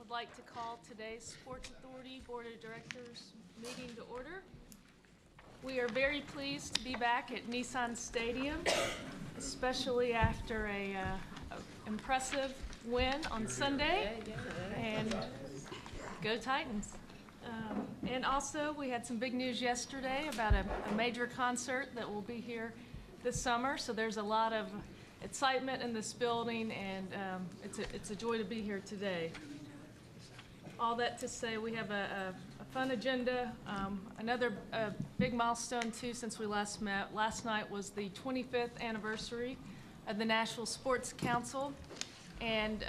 would like to call today's Sports Authority Board of Directors meeting to order. We are very pleased to be back at Nissan Stadium, especially after a impressive win on Sunday. And go Titans. And also, we had some big news yesterday about a major concert that will be here this summer. So there's a lot of excitement in this building, and it's a joy to be here today. All that to say, we have a fun agenda. Another big milestone, too, since we last met. Last night was the 25th anniversary of the Nashville Sports Council, and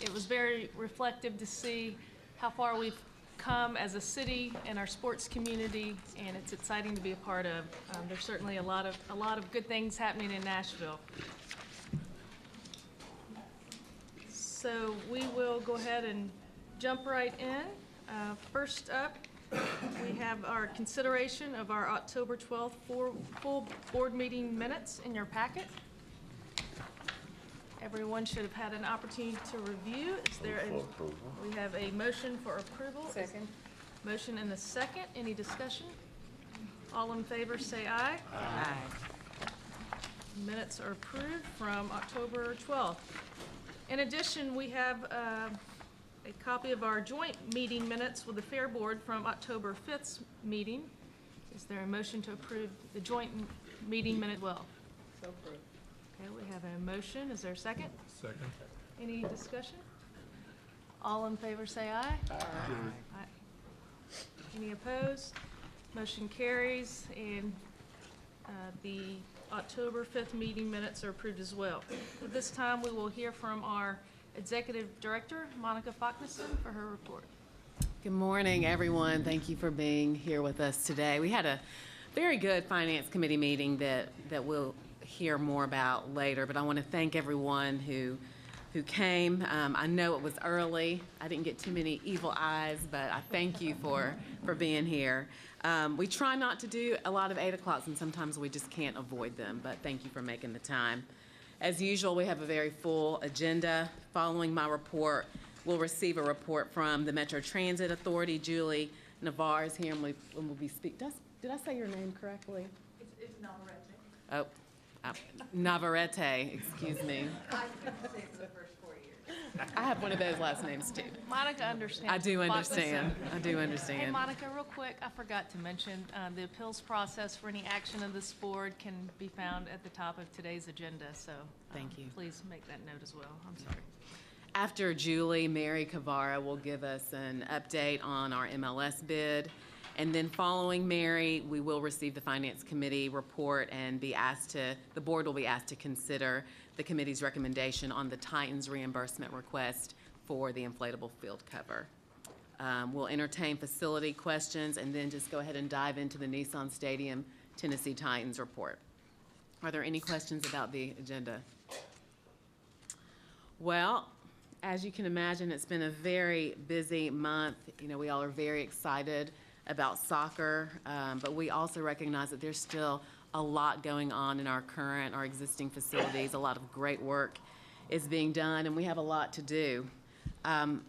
it was very reflective to see how far we've come as a city and our sports community, and it's exciting to be a part of. There's certainly a lot of good things happening in Nashville. So we will go ahead and jump right in. First up, we have our consideration of our October 12th full board meeting minutes in your packet. Everyone should have had an opportunity to review. We have a motion for approval. Second. Motion and a second. Any discussion? All in favor say aye. Aye. Minutes are approved from October 12th. In addition, we have a copy of our joint meeting minutes with the Fair Board from October 5th's meeting. Is there a motion to approve the joint meeting minute well? So approved. Okay, we have a motion. Is there a second? Second. Any discussion? All in favor say aye. Aye. Any opposed? Motion carries, and the October 5th meeting minutes are approved as well. At this time, we will hear from our Executive Director, Monica Faulkner, for her report. Good morning, everyone. Thank you for being here with us today. We had a very good Finance Committee meeting that we'll hear more about later, but I want to thank everyone who came. I know it was early. I didn't get too many evil eyes, but I thank you for being here. We try not to do a lot of 8 o'clocks, and sometimes we just can't avoid them, but thank you for making the time. As usual, we have a very full agenda. Following my report, we'll receive a report from the Metro Transit Authority. Julie Navarre is here, and we'll be speaking. Did I say your name correctly? It's Navarrete. Oh. Navarrete, excuse me. I couldn't say it for the first 4 years. I have one of those last names too. Monica understands. I do understand. Faulkner. I do Hey, understand. Monica, real quick, I forgot to mention, the appeals process for any action of this board can be found at the top of today's agenda, so Thank you. Please make that note as well. I'm sorry. After Julie, Mary Cavara will give us an update on our MLS bid. And then following Mary, we will receive the Finance Committee report and the board will be asked to consider the committee's recommendation on the Titans reimbursement request for the inflatable field cover. We'll entertain facility questions and then just go ahead and dive into the Nissan Stadium Tennessee Titans report. Are there any questions about the agenda? Well, as you can imagine, it's been a very busy month. You know, we all are very excited about soccer, but we also recognize that there's still a lot going on in our existing facilities. A lot of great work is being done, and we have a lot to do.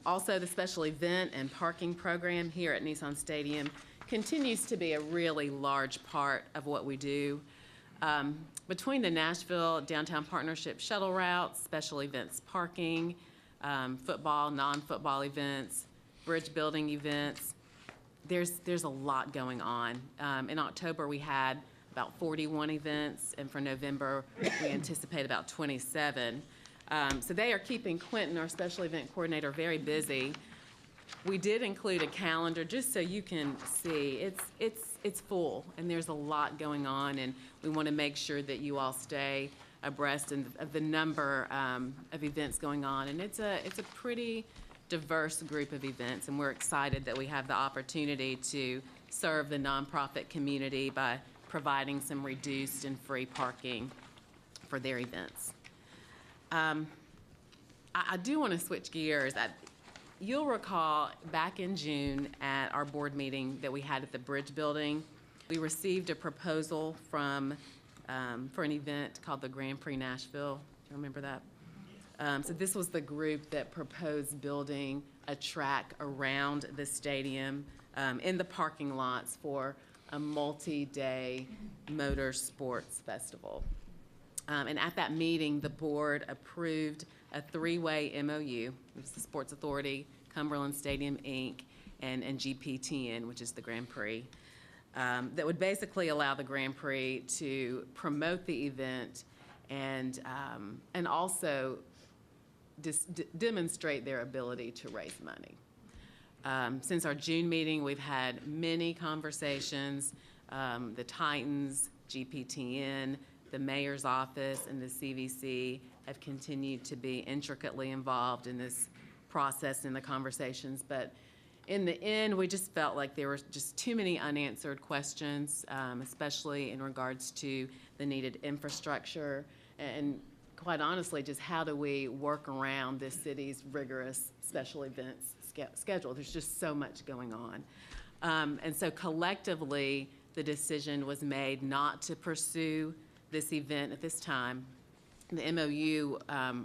Also, the special event and parking program here at Nissan Stadium continues to be a really large part of what we do. Between the Nashville Downtown Partnership shuttle routes, special events parking, football, non-football events, bridge building events, there's a lot going on. In October, we had about 41 events, and for November, we anticipate about 27. So they are keeping Quentin, our special event coordinator, very busy. We did include a calendar just so you can see. It's full, and there's a lot going on, and we want to make sure that you all stay abreast of the number of events going on. And it's a pretty diverse group of events, and we're excited that we have the opportunity to serve the nonprofit community by providing some reduced and free parking for their events. I do want to switch gears. You'll recall back in June at our board meeting that we had at the Bridge Building, we received a proposal for an event called the Grand Prix Nashville. Do you remember that? So this was the group that proposed building a track around the stadium in the parking lots for a multi-day motor sports festival. And at that meeting, the board approved a three-way MOU. It was the Sports Authority, Cumberland Stadium, Inc., and GPTN, which is the Grand Prix, that would basically allow the Grand Prix to promote the event and also demonstrate their ability to raise money. Since our June meeting, we've had many conversations. The Titans, GPTN, the mayor's office, and the CVC have continued to be intricately involved in this process and the conversations. But in the end, we just felt like there were just too many unanswered questions, especially in regards to the needed infrastructure and quite honestly, just how do we work around this city's rigorous special events schedule? There's just so much going on. And so collectively, the decision was made not to pursue this event at this time. The MOU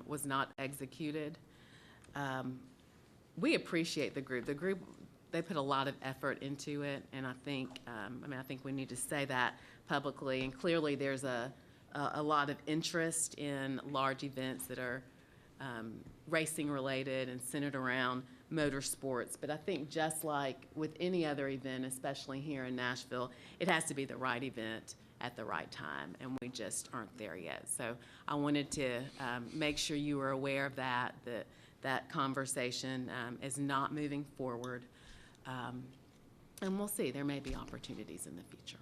was not executed. We appreciate the group. The group, they put a lot of effort into it, and I think we need to say that publicly. And clearly, there's a lot of interest in large events that are racing related and centered around motorsports. But I think just like with any other event, especially here in Nashville, it has to be the right event at the right time, and we just aren't there yet. So I wanted to make sure you were aware of that conversation is not moving forward. And we'll see, there may be opportunities in the future.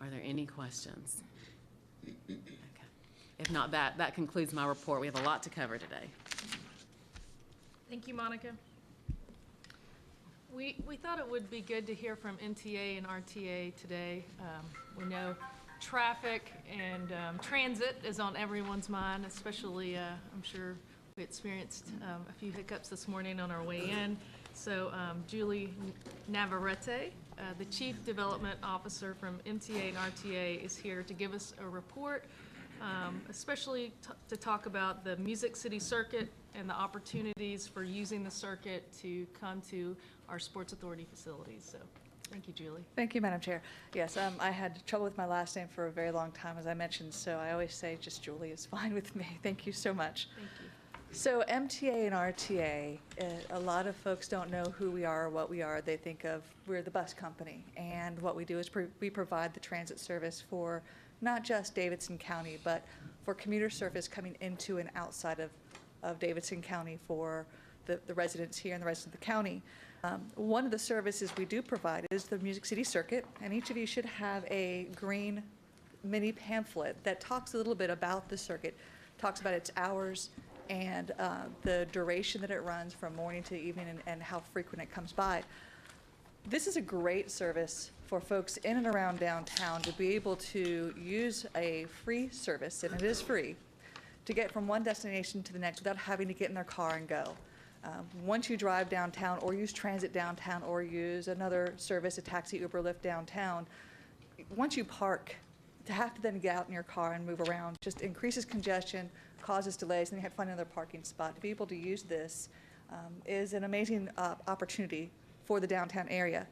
Are there any questions? Okay. If not, that concludes my report. We have a lot to cover today. Thank you, Monica. We thought it would be good to hear from MTA and RTA today. We know traffic and transit is on everyone's mind, especially I'm sure we experienced a few hiccups this morning on our way in. So Julie Navarrete, the Chief Development Officer from MTA and RTA, is here to give us a report, especially to talk about the Music City Circuit and the opportunities for using the circuit to come to our Sports Authority facilities. So thank you, Julie. Thank you, Madam Chair. Yes, I had trouble with my last name for a very long time, as I mentioned, so I always say just Julie is fine with me. Thank you so much. Thank you. So MTA and RTA, a lot of folks don't know who we are or what we are. They think of we're the bus company, and what we do is we provide the transit service for not just Davidson County, but for commuter service coming into and outside of Davidson County for the residents here and the residents of the county. One of the services we do provide is the Music City Circuit, and each of you should have a green mini pamphlet that talks a little bit about the circuit, talks about its hours, and the duration that it runs from morning to evening and how frequent it comes by. This is a great service for folks in and around downtown to be able to use a free service, and it is free, to get from one destination to the next without having to get in their car and go. Once you drive downtown or use transit downtown or use another service, a taxi, Uber, Lyft downtown, once you park, to have to then get out in your car and move around just increases congestion, causes delays, and you have to find another parking spot. To be able to use this is an amazing opportunity for the downtown area.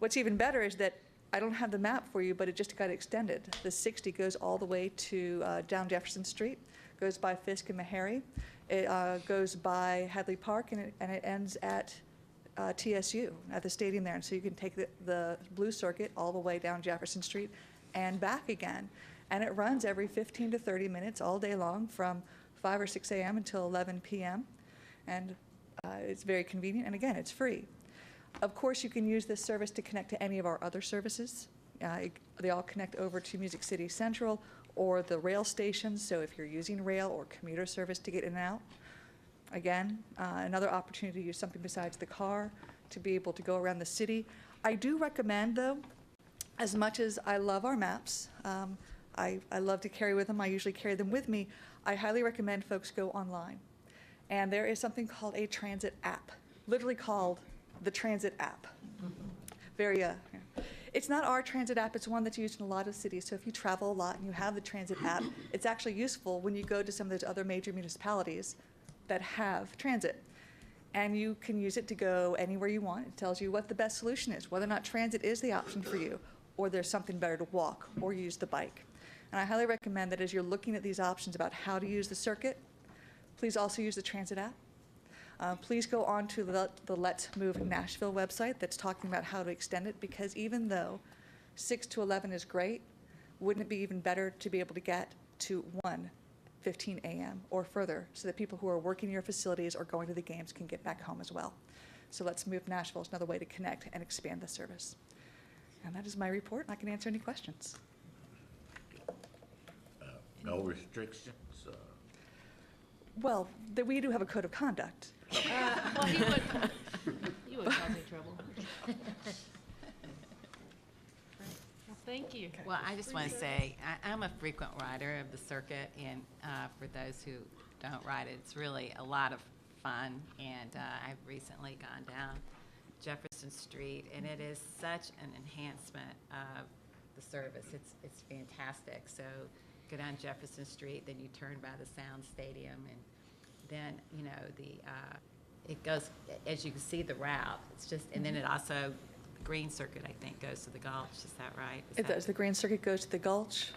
What's even better is that I don't have the map for you, but it just got extended. The 60 goes all the way to down Jefferson Street, goes by Fisk and Meharry. It goes by Hadley Park, and it ends at TSU, at the stadium there. And so you can take the Blue Circuit all the way down Jefferson Street and back again. And it runs every 15 to 30 minutes all day long from 5 or 6 a.m. until 11 p.m. And it's very convenient, and again, it's free. Of course, you can use this service to connect to any of our other services. They all connect over to Music City Central or the rail stations, so if you're using rail or commuter service to get in and out, again, another opportunity to use something besides the car to be able to go around the city. I do recommend, though, as much as I love our maps, I love to carry with them, I usually carry them with me, I highly recommend folks go online. And there is something called a transit app, literally called the transit app. It's not our transit app, it's one that's used in a lot of cities. So if you travel a lot and you have the transit app, it's actually useful when you go to some of those other major municipalities that have transit. And you can use it to go anywhere you want. It tells you what the best solution is, whether or not transit is the option for you, or there's something better to walk or use the bike. And I highly recommend that as you're looking at these options about how to use the circuit, please also use the transit app. Please go on to the Let's Move Nashville website that's talking about how to extend it, because even though 6 to 11 is great, wouldn't it be even better to be able to get to 1:15 a.m. or further, so that people who are working in your facilities or going to the games can get back home as well? So Let's Move Nashville is another way to connect and expand the service. And that is my report, and I can answer any questions. No restrictions? Well, we do have a code of conduct. Well, you would cause me trouble. Well, thank you. Well, I just want to say, I'm a frequent rider of the circuit, and for those who don't ride it, it's really a lot of fun. And I've recently gone down Jefferson Street, and it is such an enhancement of the service. It's fantastic. So go down Jefferson Street, then you turn by the Sound Stadium, and then, you know, it goes, as you can see the route, it's just, and then it also, the Green Circuit, I think, goes to the Gulch, is that right? It does. The Green Circuit goes to the Gulch.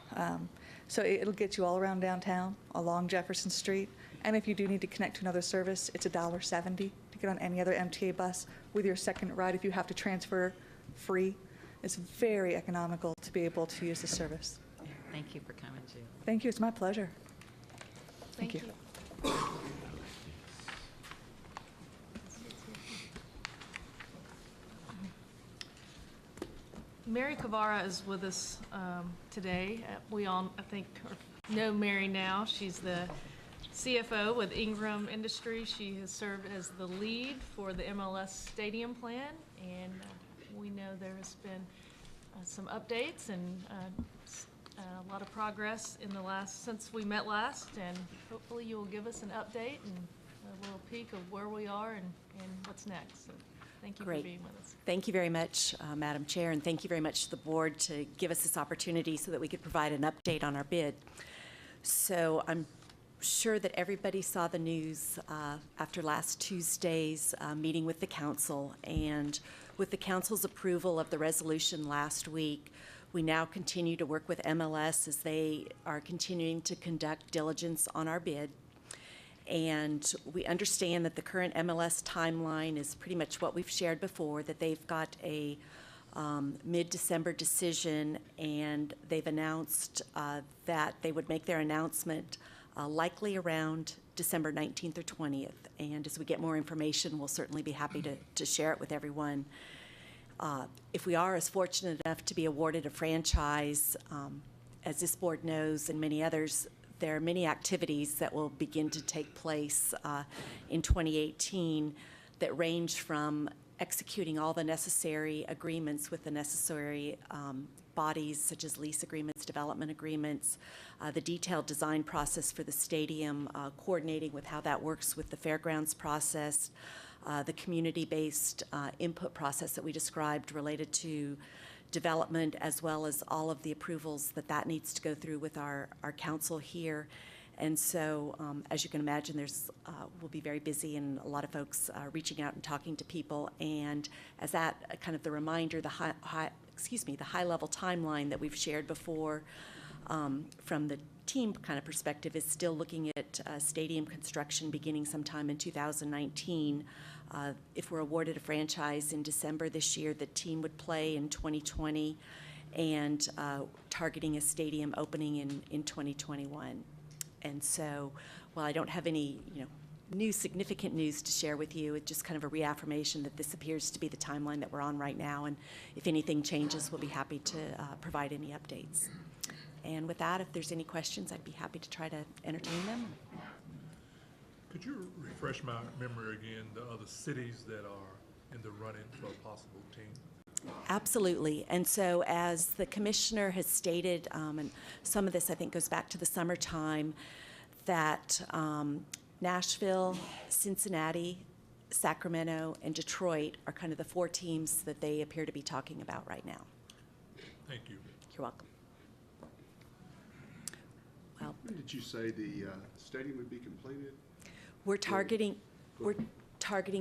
So it'll get you all around downtown, along Jefferson Street. And if you do need to connect to another service, it's $1.70 to get on any other MTA bus. With your second ride, if you have to transfer free, it's very economical to be able to use the service. Thank you for coming, Jill. Thank you. It's my pleasure. Thank you. Mary Cavara is with us today. We all, I think, know Mary now. She's the CFO with Ingram Industries. She has served as the lead for the MLS Stadium plan, and we know there has been some updates and a lot of progress in the since we met last, and hopefully you'll give us an update and a little peek of where we are and what's next. So thank you Great. for being with us. Thank you very much, Madam Chair, and thank you very much to the board to give us this opportunity so that we could provide an update on our bid. So I'm sure that everybody saw the news after last Tuesday's meeting with the council, and with the council's approval of the resolution last week, we now continue to work with MLS as they are continuing to conduct diligence on our bid. And we understand that the current MLS timeline is pretty much what we've shared before, that they've got a mid-December decision, and they've announced that they would make their announcement likely around December 19th or 20th. And as we get more information, we'll certainly be happy to share it with everyone. If we are as fortunate enough to be awarded a franchise, as this board knows and many others, there are many activities that will begin to take place in 2018 that range from executing all the necessary agreements with the necessary bodies such as lease agreements, development agreements, the detailed design process for the stadium, coordinating with how that works with the fairgrounds process, the community-based input process that we described related to development, as well as all of the approvals that needs to go through with our council here. And so, as you can imagine, we'll be very busy, and a lot of folks reaching out and talking to people. And as that kind of the reminder, the high-level timeline that we've shared before from the team kind of perspective is still looking at stadium construction beginning sometime in 2019. If we're awarded a franchise in December this year, the team would play in 2020, and targeting a stadium opening in 2021. And so, while I don't have any, significant news to share with you, it's just kind of a reaffirmation that this appears to be the timeline that we're on right now. And if anything changes, we'll be happy to provide any updates. And with that, if there's any questions, I'd be happy to try to entertain them. Could you refresh my memory again, the other cities that are in the running for a possible team? Absolutely. And so as the commissioner has stated, and some of this I think goes back to the summertime, that Nashville, Cincinnati, Sacramento, and Detroit are kind of the four teams that they appear to be talking about right now. Thank you. You're welcome. Well, When did you say the stadium would be completed? we're targeting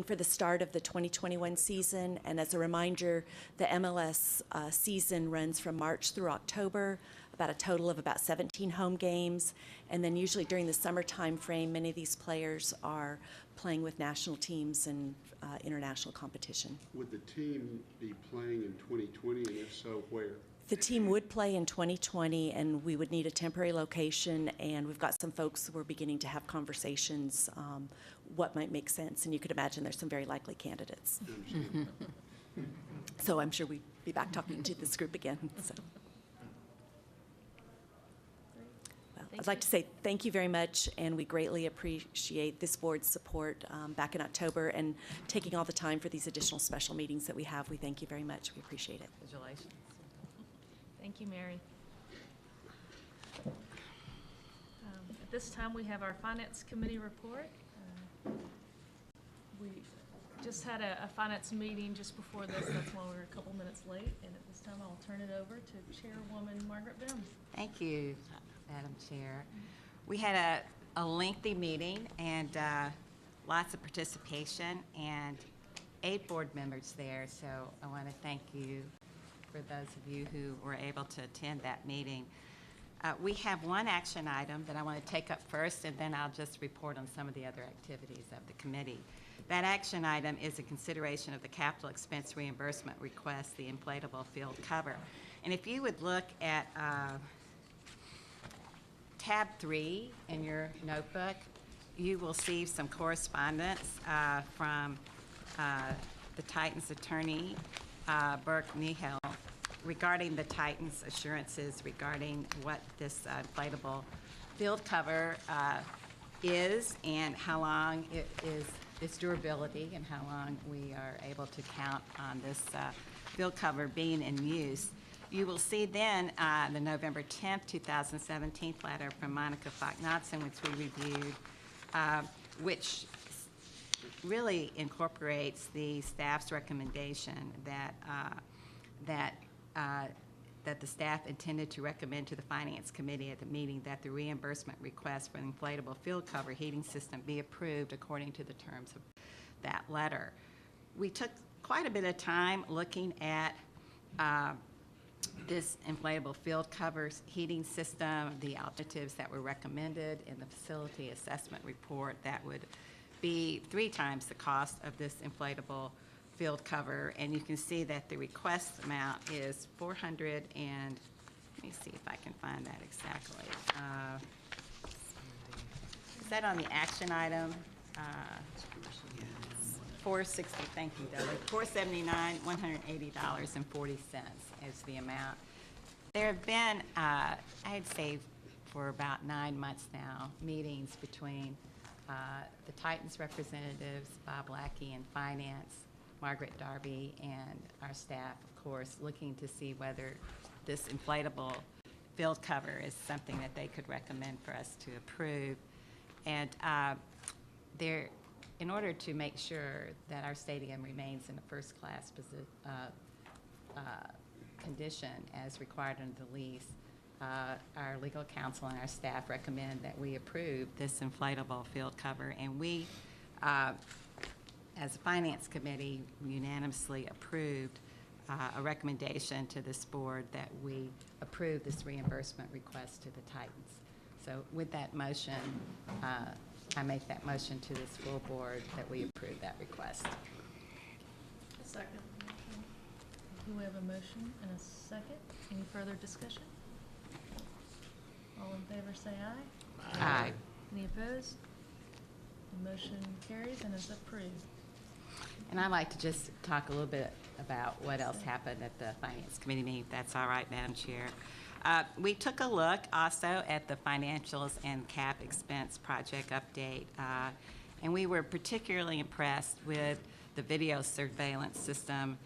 for the start of the 2021 season, and as a reminder, the MLS season runs from March through October, about a total of about 17 home games, and then usually during the summer time frame, many of these players are playing with national teams and international competition. Would the team be playing in 2020, and if so, where? The team would play in 2020, and we would need a temporary location, and we've got some folks who are beginning to have conversations what might make sense, and you could imagine there's some very likely candidates. I understand. So I'm sure we'd be back talking to this group again. So. Well, Thank I'd like you. to say thank you very much, and we greatly appreciate this board's support back in October and taking all the time for these additional special meetings that we have. We thank you very much. We appreciate it. Congratulations. Thank you, Mary. At this time, we have our Finance Committee report. We just had a finance meeting just before this, that's why we were a couple minutes late, and at this time, I'll turn it over to Chairwoman Margaret Bim. Thank you, Madam Chair. We had a lengthy meeting and lots of participation and 8 board members there, so I want to thank you for those of you who were able to attend that meeting. We have one action item that I want to take up first, and then I'll just report on some of the other activities of the committee. That action item is a consideration of the capital expense reimbursement request, the inflatable field cover. And if you would look at tab 3 in your notebook, you will see some correspondence from the Titans attorney, Burke Nihel, regarding the Titans assurances regarding what this inflatable field cover is and how long it is, its durability, and how long we are able to count on this field cover being in use. You will see then the November 10th, 2017 letter from Monica Falk-Knudsen, which we reviewed, which really incorporates the staff's recommendation that that the staff intended to recommend to the Finance Committee at the meeting that the reimbursement request for the inflatable field cover heating system be approved according to the terms of that letter. We took quite a bit of time looking at this inflatable field covers heating system, the alternatives that were recommended in the facility assessment report that would be 3 times the cost of this inflatable field cover, and you can see that the request amount is 400 and, let me see if I can find that exactly. Is that on the action item? 460, thank you, Dudley. $479, $180.40 is the amount. There have been, I'd say for about 9 months now, meetings between the Titans representatives, Bob Lackey in Finance, Margaret Darby, and our staff, of course, looking to see whether this inflatable field cover is something that they could recommend for us to approve. And in order to make sure that our stadium remains in a first-class condition as required under the lease, our legal counsel and our staff recommend that we approve this inflatable field cover. And we, as a Finance Committee, unanimously approved a recommendation to this board that we approve this reimbursement request to the Titans. So with that motion, I make that motion to this full board that we approve that request. Second. We have a motion and a second. Any further discussion? All in favor say aye. Aye. Any opposed? The motion carries and is approved. And I'd like to just talk a little bit about what else happened at the Finance Committee meeting, if that's all right, Madam Chair. We took a look also at the financials and cap expense project update, and we were particularly impressed with the video surveillance system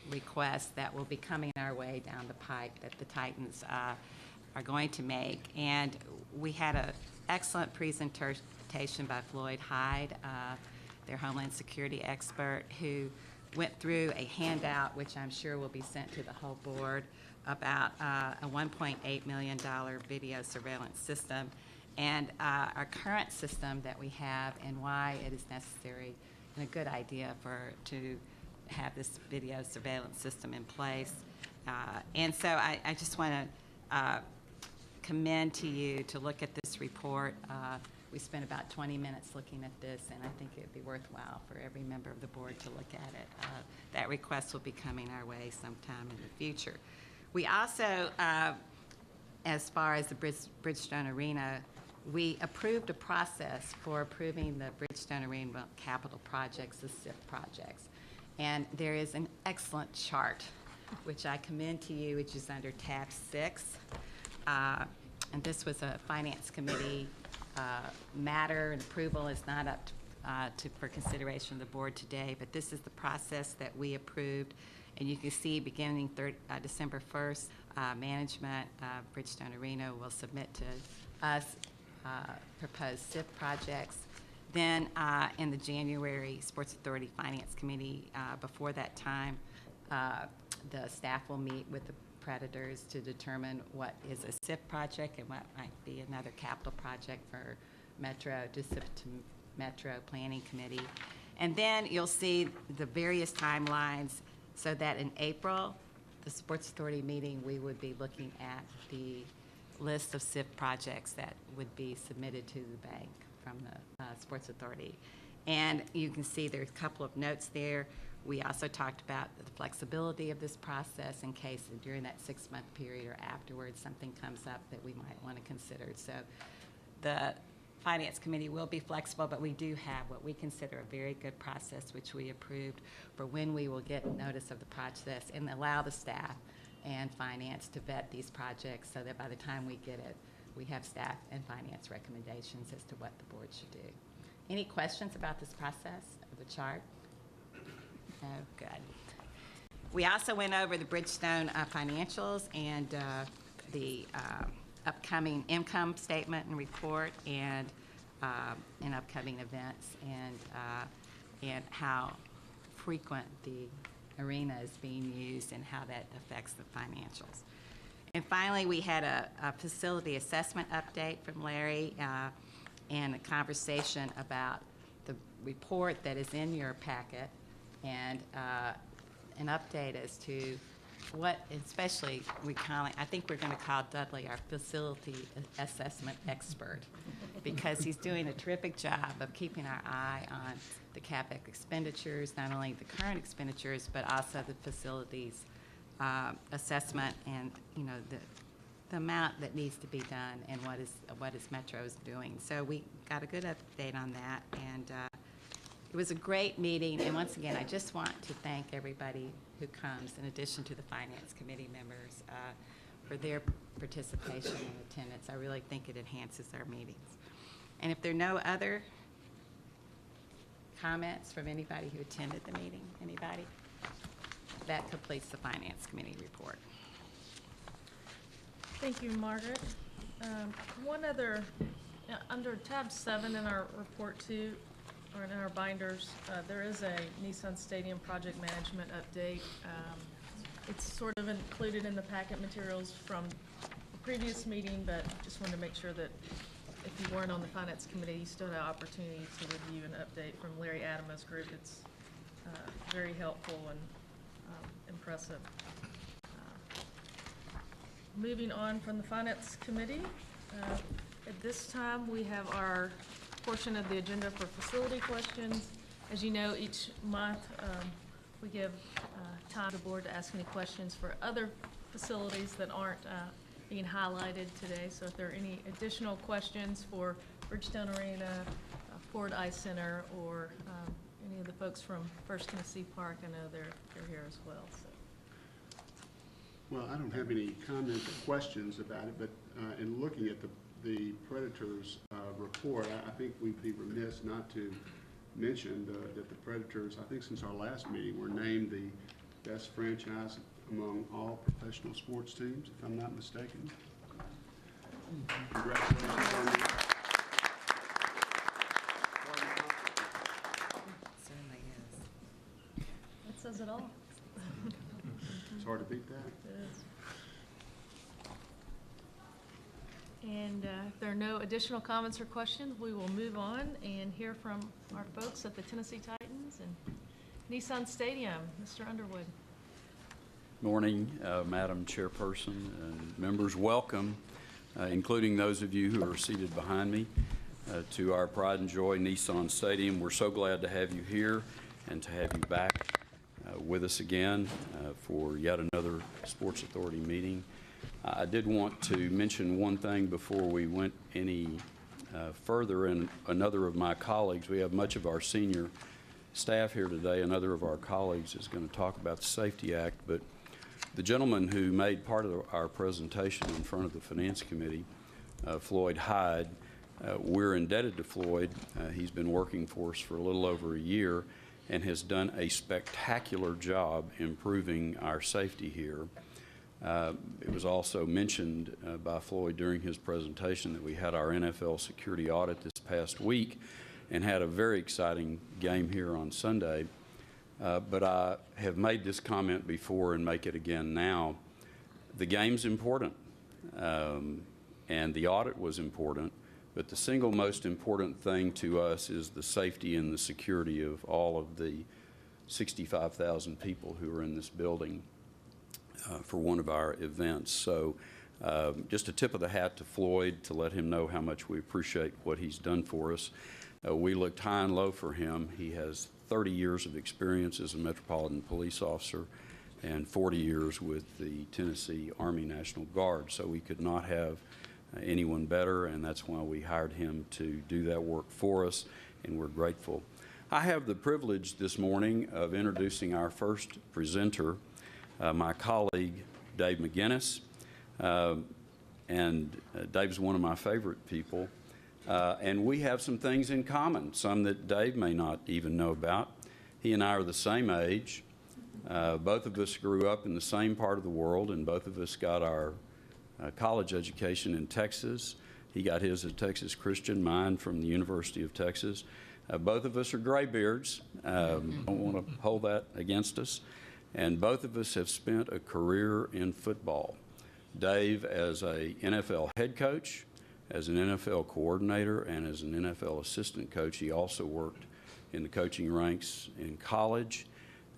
request that will be coming our way down the pike that the Titans are going to make. And we had an excellent presentation by Floyd Hyde, their Homeland Security expert, who went through a handout, which I'm sure will be sent to the whole board, about a $1.8 million video surveillance system, and our current system that we have and why it is necessary and a good idea to have this video surveillance system in place. And so I just want to commend to you to look at this report. We spent about 20 minutes looking at this, and I think it would be worthwhile for every member of the board to look at it. That request will be coming our way sometime in the future. We also, as far as the Bridgestone Arena, we approved a process for approving the Bridgestone Arena capital projects, the SIP projects. And there is an excellent chart, which I commend to you, which is under tab 6. And this was a Finance Committee matter, and approval is not up for consideration of the board today, but this is the process that we approved. And you can see beginning December 1st, management of Bridgestone Arena will submit to us proposed SIF projects. Then in the January Sports Authority Finance Committee, before that time, the staff will meet with the Predators to determine what is a SIF project and what might be another capital project for Metro, to Metro Planning Committee. And then you'll see the various timelines, so that in April, the Sports Authority meeting, we would be looking at the list of SIF projects that would be submitted to the bank from the Sports Authority. And you can see there's a couple of notes there. We also talked about the flexibility of this process in case during that 6-month period or afterwards something comes up that we might want to consider. So the Finance Committee will be flexible, but we do have what we consider a very good process, which we approved, for when we will get notice of the process and allow the staff and finance to vet these projects so that by the time we get it, we have staff and finance recommendations as to what the board should do. Any questions about this process of the chart? Oh, good. We also went over the Bridgestone financials and the upcoming income statement and report and upcoming events and how frequent the arena is being used and how that affects the financials. And finally, we had a facility assessment update from Larry and a conversation about the report that is in your packet and an update as to what, especially I think we're going to call Dudley our facility assessment expert, because he's doing a terrific job of keeping our eye on the CapEx expenditures, not only the current expenditures, but also the facilities assessment and, you know, the amount that needs to be done and what is Metro's doing. So we got a good update on that, and it was a great meeting. And once again, I just want to thank everybody who comes, in addition to the Finance Committee members, for their participation and attendance. I really think it enhances our meetings. And if there are no other comments from anybody who attended the meeting, anybody? That completes the Finance Committee report. Thank you, Margaret. One other, under tab 7 in our report too, or in our binders, there is a Nissan Stadium project management update. It's sort of included in the packet materials from the previous meeting, but just wanted to make sure that if you weren't on the Finance Committee, you still had an opportunity to review an update from Larry Adama's group. It's very helpful and impressive. Moving on from the Finance Committee, at this time we have our portion of the agenda for facility questions. As you know, each month we give time to the board to ask any questions for other facilities that aren't being highlighted today. So if there are any additional questions for Bridgestone Arena, Ford Ice Center, or any of the folks from First Tennessee Park, I know they're here as well. So. Well, I don't have any comments or questions about it, but in looking at the Predators report, I think we'd be remiss not to mention that the Predators, I think since our last meeting, were named the best franchise among all professional sports teams, if I'm not mistaken. Congratulations on that. Certainly is. It's a says it all. It's hard to beat that. And if there are no additional comments or questions, we will move on and hear from our folks at the Tennessee Titans and Nissan Stadium. Mr. Underwood. Morning, Madam Chairperson and members. Welcome, including those of you who are seated behind me, to our Pride and Joy Nissan Stadium. We're so glad to have you here and to have you back with us again for yet another Sports Authority meeting. I did want to mention one thing before we went any further, and another of my colleagues, we have much of our senior staff here today. Another of our colleagues is going to talk about the Safety Act, but the gentleman who made part of our presentation in front of the Finance Committee, Floyd Hyde, we're indebted to Floyd. He's been working for us for a little over a year and has done a spectacular job improving our safety here. It was also mentioned by Floyd during his presentation that we had our NFL security audit this past week and had a very exciting game here on Sunday. But I have made this comment before and make it again now. The game's important, and the audit was important, but the single most important thing to us is the safety and the security of all of the 65,000 people who are in this building for one of our events. So just a tip of the hat to Floyd to let him know how much we appreciate what he's done for us. We looked high and low for him. He has 30 years of experience as a Metropolitan Police officer and 40 years with the Tennessee Army National Guard. So we could not have anyone better, and that's why we hired him to do that work for us, and we're grateful. I have the privilege this morning of introducing our first presenter, my colleague, Dave McGinnis. Dave's one of my favorite people. And we have some things in common, some that Dave may not even know about. He and I are the same age. Both of us grew up in the same part of the world, and both of us got our college education in Texas. He got his at Texas Christian, mine from the University of Texas. Both of us are graybeards. Don't want to hold that against us. And both of us have spent a career in football. Dave as a NFL head coach, as an NFL coordinator, and as an NFL assistant coach. He also worked in the coaching ranks in college.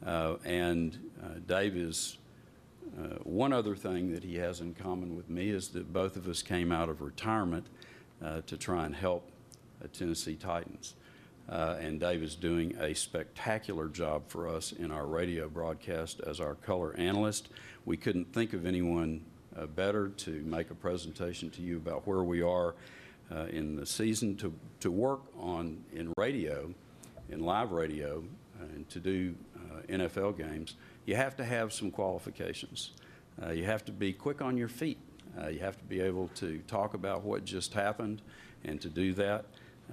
Dave is, one other thing that he has in common with me is that both of us came out of retirement to try and help Tennessee Titans. And Dave is doing a spectacular job for us in our radio broadcast as our color analyst. We couldn't think of anyone better to make a presentation to you about where we are in the season to work on in radio, in live radio, and to do NFL games. You have to have some qualifications. You have to be quick on your feet. You have to be able to talk about what just happened, and to do that,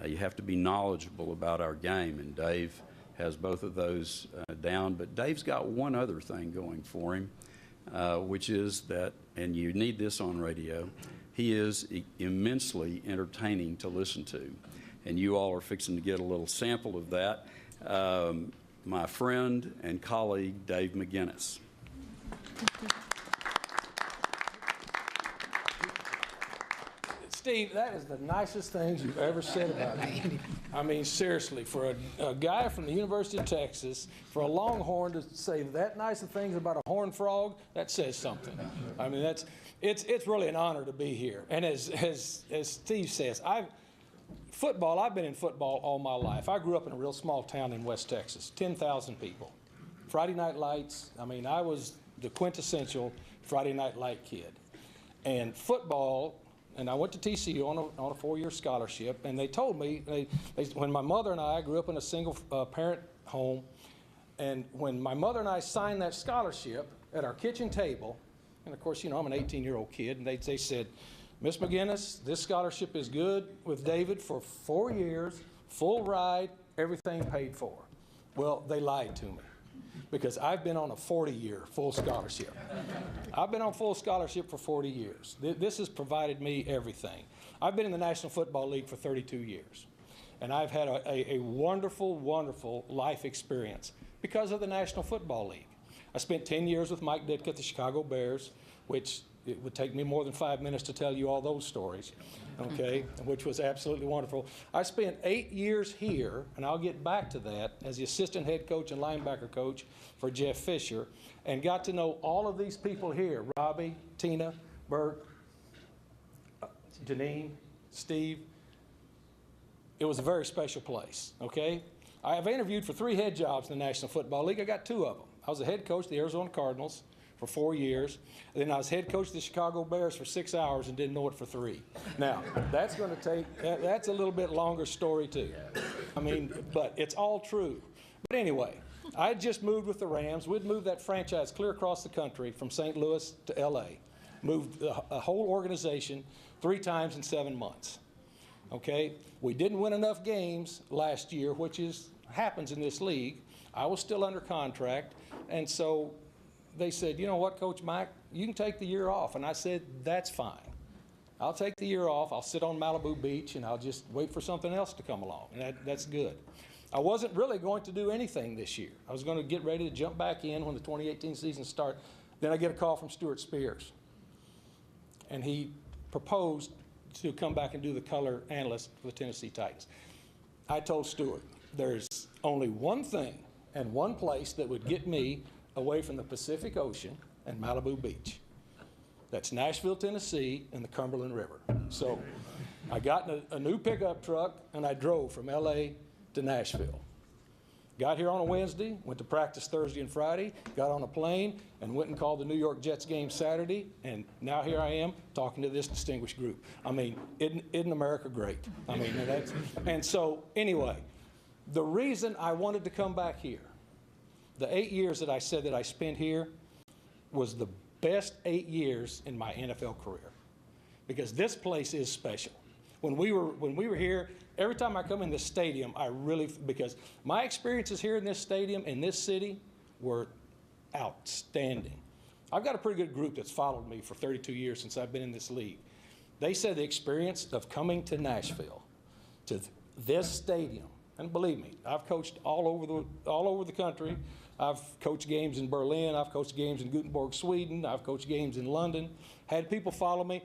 you have to be knowledgeable about our game, and Dave has both of those down. But Dave's got one other thing going for him, which is that, and you need this on radio, he is immensely entertaining to listen to. And you all are fixing to get a little sample of that. My friend and colleague, Dave McGinnis. Steve, that is the nicest things you've ever said about me. I mean, seriously, for a guy from the University of Texas, for a Longhorn to say that nice of things about a horned frog, that says something. I mean, it's really an honor to be here. And as Steve says, I've been in football all my life. I grew up in a real small town in West Texas, 10,000 people. Friday night lights, I mean, I was the quintessential Friday night light kid. And football, and I went to TCU on a 4-year scholarship, and they told me, when my mother and I grew up in a single parent home, and when my mother and I signed that scholarship at our kitchen table, and of course, you know, I'm an 18-year-old kid, and they said, Miss McGinnis, this scholarship is good with David for 4 years, full ride, everything paid for. Well, they lied to me, because I've been on a 40-year full scholarship. I've been on full scholarship for 40 years. This has provided me everything. I've been in the National Football League for 32 years. And I've had a wonderful, wonderful life experience because of the National Football League. I spent 10 years with Mike Ditka at the Chicago Bears, which it would take me more than 5 minutes to tell you all those stories, okay, which was absolutely wonderful. I spent 8 years here, and I'll get back to that, as the assistant head coach and linebacker coach for Jeff Fisher, and got to know all of these people here, Robbie, Tina, Bert, Janine, Steve. It was a very special place, okay? I have interviewed for 3 head jobs in the National Football League. I got 2 of them. I was the head coach of the Arizona Cardinals for 4 years. And then I was head coach of the Chicago Bears for 6 hours and didn't know it for 3. Now, that's going to take, that's a little bit longer story too. I mean, but it's all true. But anyway, I had just moved with the Rams. We'd moved that franchise clear across the country from St. Louis to LA. Moved a whole organization 3 times in 7 months. Okay, we didn't win enough games last year, which happens in this league. I was still under contract, and so they said, you know what, Coach Mike, you can take the year off. And I said, that's fine. I'll take the year off. I'll sit on Malibu Beach, and I'll just wait for something else to come along, and that's good. I wasn't really going to do anything this year. I was going to get ready to jump back in when the 2018 season started. Then I get a call from Stuart Spears, and he proposed to come back and do the color analyst for the Tennessee Titans. I told Stuart, there's only one thing and one place that would get me away from the Pacific Ocean and Malibu Beach. That's Nashville, Tennessee, and the Cumberland River. So I got in a new pickup truck, and I drove from LA to Nashville. Got here on a Wednesday, went to practice Thursday and Friday, got on a plane, and went and called the New York Jets game Saturday, and now here I am talking to this distinguished group. I mean, isn't America great? I mean, and so anyway, the reason I wanted to come back here, the 8 years that I said that I spent here was the best 8 years in my NFL career, because this place is special. When we were here, every time I come in this stadium, because my experiences here in this stadium, in this city, were outstanding. I've got a pretty good group that's followed me for 32 years since I've been in this league. They said the experience of coming to Nashville, to this stadium, and believe me, I've coached all over the country. I've coached games in Berlin. I've coached games in Gothenburg, Sweden. I've coached games in London. Had people follow me.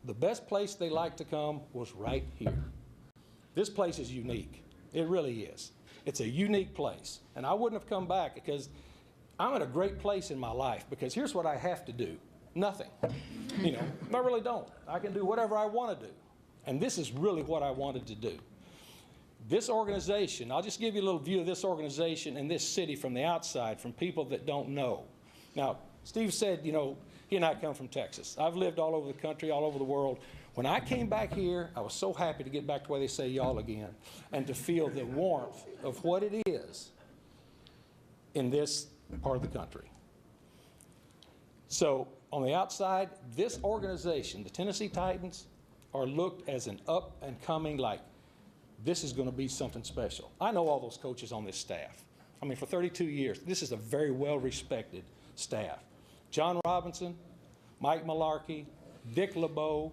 The best place they liked to come was right here. This place is unique. It really is. It's a unique place. And I wouldn't have come back because I'm in a great place in my life, because here's what I have to do. Nothing. You know, I really don't. I can do whatever I want to do. And this is really what I wanted to do. This organization, I'll just give you a little view of this organization and this city from the outside, from people that don't know. Now, Steve said, you know, he and I come from Texas. I've lived all over the country, all over the world. When I came back here, I was so happy to get back to where they say y'all again, and to feel the warmth of what it is in this part of the country. So on the outside, this organization, the Tennessee Titans, are looked as an up and coming, like, this is going to be something special. I know all those coaches on this staff. I mean, for 32 years, this is a very well-respected staff. John Robinson, Mike Malarkey, Dick LeBeau,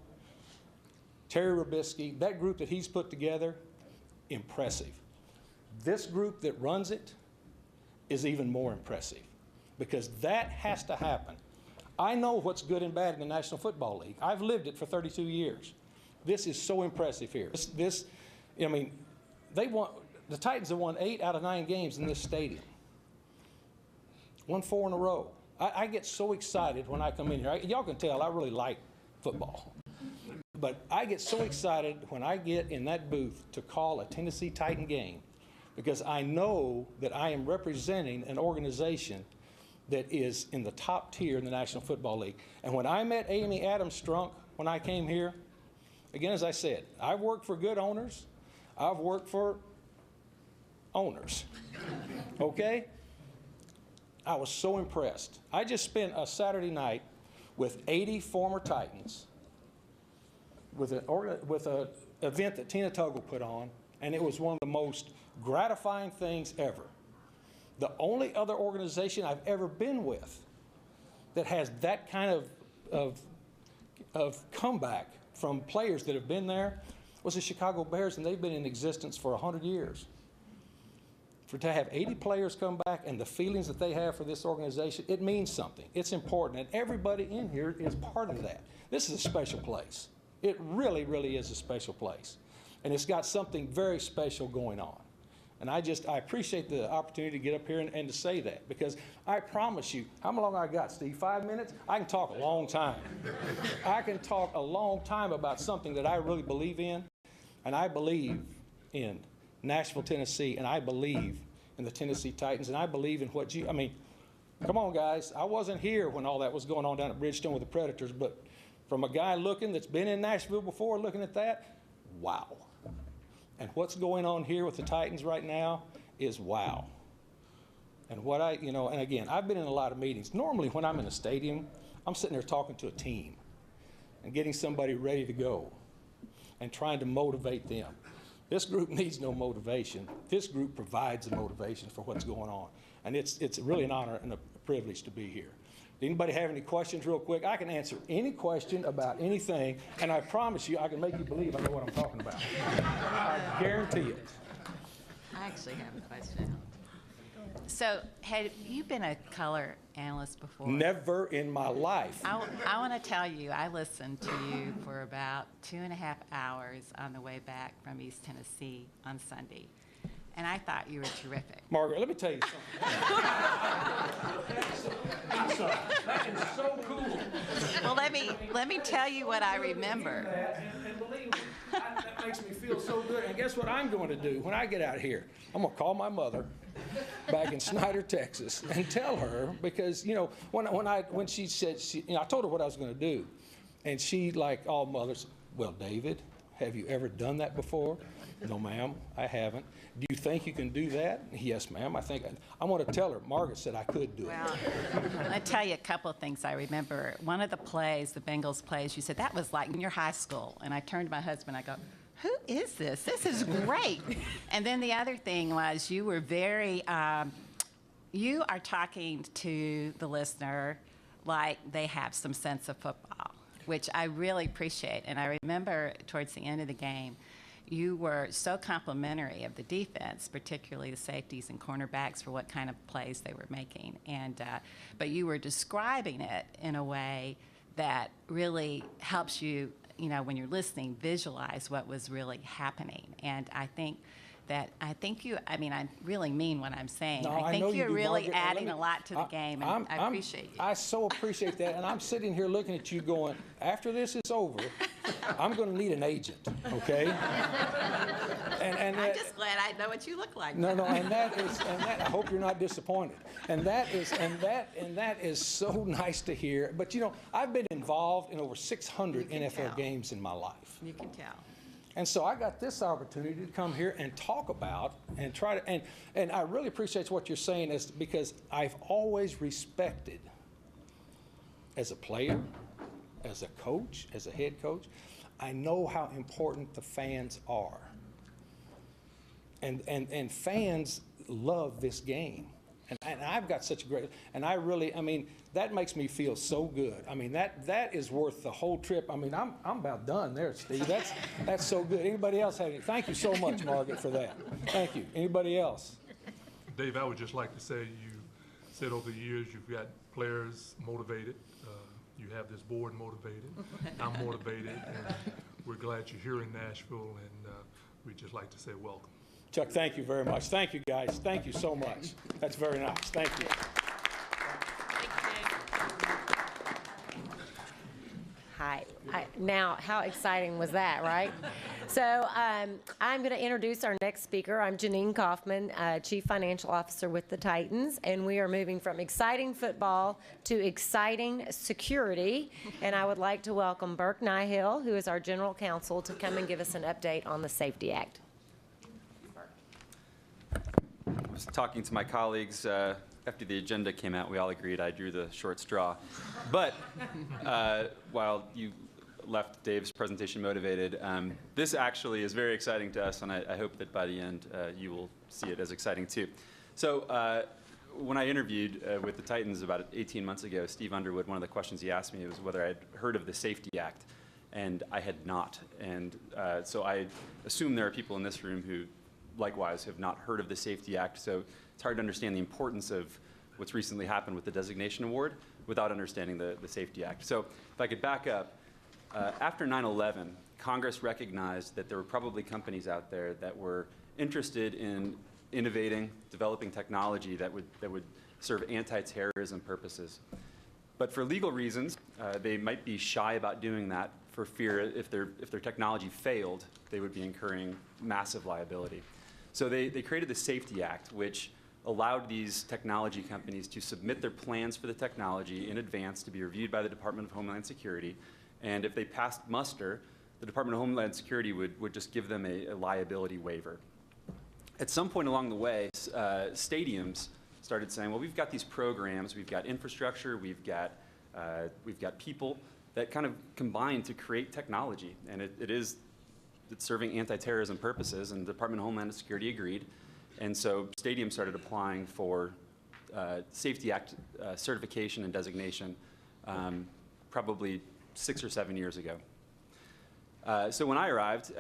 Terry Robisky, that group that he's put together, impressive. This group that runs it is even more impressive, because that has to happen. I know what's good and bad in the National Football League. I've lived it for 32 years. This is so impressive here. I mean, the Titans have won 8 out of 9 games in this stadium. Won 4 in a row. I get so excited when I come in here. Y'all can tell I really like football. But I get so excited when I get in that booth to call a Tennessee Titan game, because I know that I am representing an organization that is in the top tier in the National Football League. And when I met Amy Adams Strunk when I came here, again, as I said, I've worked for good owners. I've worked for owners, okay? I was so impressed. I just spent a Saturday night with 80 former Titans with an event that Tina Tuggle put on, and it was one of the most gratifying things ever. The only other organization I've ever been with that has that kind of comeback from players that have been there, was the Chicago Bears, and they've been in existence for 100 years. To have 80 players come back and the feelings that they have for this organization, it means something. It's important, and everybody in here is part of that. This is a special place. It really, really is a special place. And it's got something very special going on. And I appreciate the opportunity to get up here and to say that, because I promise you, how long I got, Steve? 5 minutes? I can talk a long time. I can talk a long time about something that I really believe in, and I believe in Nashville, Tennessee, and I believe in the Tennessee Titans, and I believe in what I mean, come on, guys. I wasn't here when all that was going on down at Bridgestone with the Predators, but from a guy that's been in Nashville before, looking at that, wow. And what's going on here with the Titans right now is wow. And and again, I've been in a lot of meetings. Normally when I'm in a stadium, I'm sitting there talking to a team and getting somebody ready to go and trying to motivate them. This group needs no motivation. This group provides the motivation for what's going on. And it's really an honor and a privilege to be here. Anybody have any questions real quick? I can answer any question about anything, and I promise you I can make you believe I know what I'm talking about. I guarantee it. I actually have a question. So, have you been a color analyst before? Never in my life. I want to tell you, I listened to you for about 2.5 hours on the way back from East Tennessee on Sunday, and I thought you were terrific. Margaret, let me tell you something. That is so cool. Well, let me tell you what I remember. And believe me, that makes me feel so good. And guess what I'm going to do when I get out here? I'm going to call my mother back in Snyder, Texas, and tell her, because when she said I told her what I was going to do, and she, like all mothers, well, David, have you ever done that before? No, ma'am, I haven't. Do you think you can do that? Yes, ma'am. I want to tell her. Margaret said I could do it. Well, I'll tell you a couple of things I remember. One of the plays, the Bengals plays, you said, that was like in your high school. And I turned to my husband, I go, who is this? This is great. And then the other thing was you were very, you are talking to the listener like they have some sense of football, which I really appreciate. And I remember towards the end of the game, you were so complimentary of the defense, particularly the safeties and cornerbacks, for what kind of plays they were making. And but you were describing it in a way that really helps you, when you're listening, visualize what was really happening. And I think I really mean what I'm saying. No, I think know you you're do, really Margaret. adding a lot to the game, and I appreciate you. I so appreciate that, and I'm sitting here looking at you going, after this is over, I'm going to need an agent, okay? And I'm just glad I know what you look like. No, and that I hope you're not disappointed. And that is so nice to hear. But I've been involved in over 600 NFL games in my life. You can tell. And so I got this opportunity to come here and talk about and try to, and I really appreciate what you're saying, is because I've always respected, as a player, as a coach, as a head coach, I know how important the fans are. And fans love this game. And I've got such a great, and that makes me feel so good. That is worth the whole trip. I'm about done there, Steve. That's so good. Anybody else have any? Thank you so much, Margaret, for that. Thank you. Anybody else? Dave, I would just like to say, you said over the years you've got players motivated. You have this board motivated. I'm motivated, and we're glad you're here in Nashville, and we'd just like to say welcome. Chuck, thank you very much. Thank you, guys. Thank you so much. That's very nice. Thank you. Hi. Now, how exciting was that, right? So I'm going to introduce our next speaker. I'm Janine Kaufman, Chief Financial Officer with the Titans, and we are moving from exciting football to exciting security. And I would like to welcome Burke Nihill, who is our General Counsel, to come and give us an update on the Safety Act. I was talking to my colleagues after the agenda came out. We all agreed I drew the short straw. But while you left Dave's presentation motivated, this actually is very exciting to us, and I hope that by the end you will see it as exciting too. So when I interviewed with the Titans about 18 months ago, Steve Underwood, one of the questions he asked me was whether I'd heard of the Safety Act. and I had not. And so I assume there are people in this room who likewise have not heard of the Safety Act, so it's hard to understand the importance of what's recently happened with the designation award without understanding the Safety Act. So if I could back up, after 9/11, Congress recognized that there were probably companies out there that were interested in innovating, developing technology that would serve anti-terrorism purposes. But for legal reasons, they might be shy about doing that for fear if their technology failed, they would be incurring massive liability. So they created the Safety Act, which allowed these technology companies to submit their plans for the technology in advance to be reviewed by the Department of Homeland Security. And if they passed muster, the Department of Homeland Security would just give them a liability waiver. At some point along the way, stadiums started saying, well, we've got these programs, we've got infrastructure, we've got people that kind of combine to create technology. And it's serving anti-terrorism purposes, and the Department of Homeland Security agreed. And so stadiums started applying for Safety Act certification and designation probably 6 or 7 years ago. So when I arrived,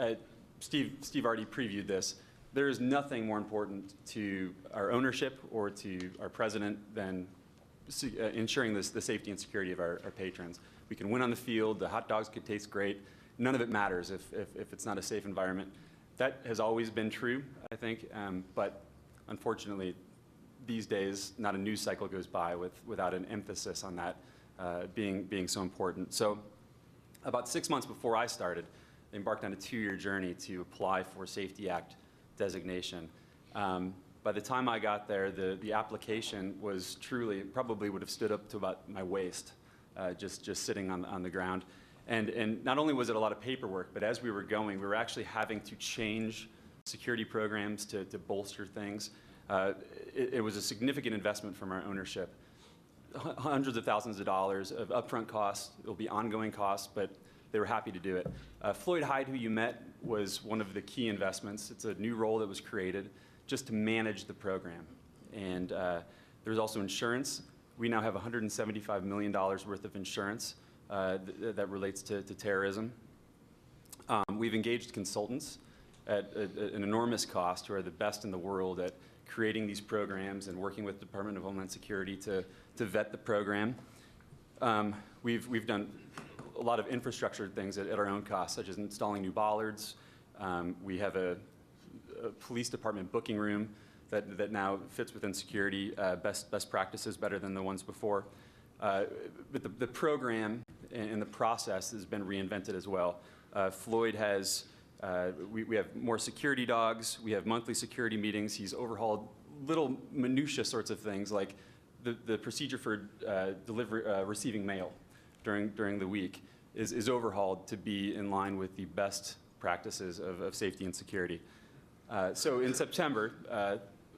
Steve already previewed this, there is nothing more important to our ownership or to our president than ensuring the safety and security of our patrons. We can win on the field, the hot dogs could taste great, none of it matters if it's not a safe environment. That has always been true, I think, but unfortunately, these days, not a news cycle goes by without an emphasis on that being so important. So about 6 months before I started, they embarked on a 2-year journey to apply for Safety Act designation. By the time I got there, the application was truly, probably would have stood up to about my waist, just sitting on the ground. And not only was it a lot of paperwork, but as we were going, we were actually having to change security programs to bolster things. It was a significant investment from our ownership. Hundreds of thousands of dollars of upfront costs. It'll be ongoing costs, but they were happy to do it. Floyd Hyde, who you met, was one of the key investments. It's a new role that was created just to manage the program. And there's also insurance. We now have $175 million worth of insurance that relates to terrorism. We've engaged consultants at an enormous cost who are the best in the world at creating these programs and working with the Department of Homeland Security to vet the program. We've done a lot of infrastructure things at our own cost, such as installing new bollards. We have a police department booking room that now fits within security, best practices, better than the ones before. But the program and the process has been reinvented as well. Floyd has, we have more security dogs, we have monthly security meetings. He's overhauled little minutia sorts of things like the procedure for receiving mail during the week is overhauled to be in line with the best practices of safety and security. So in September,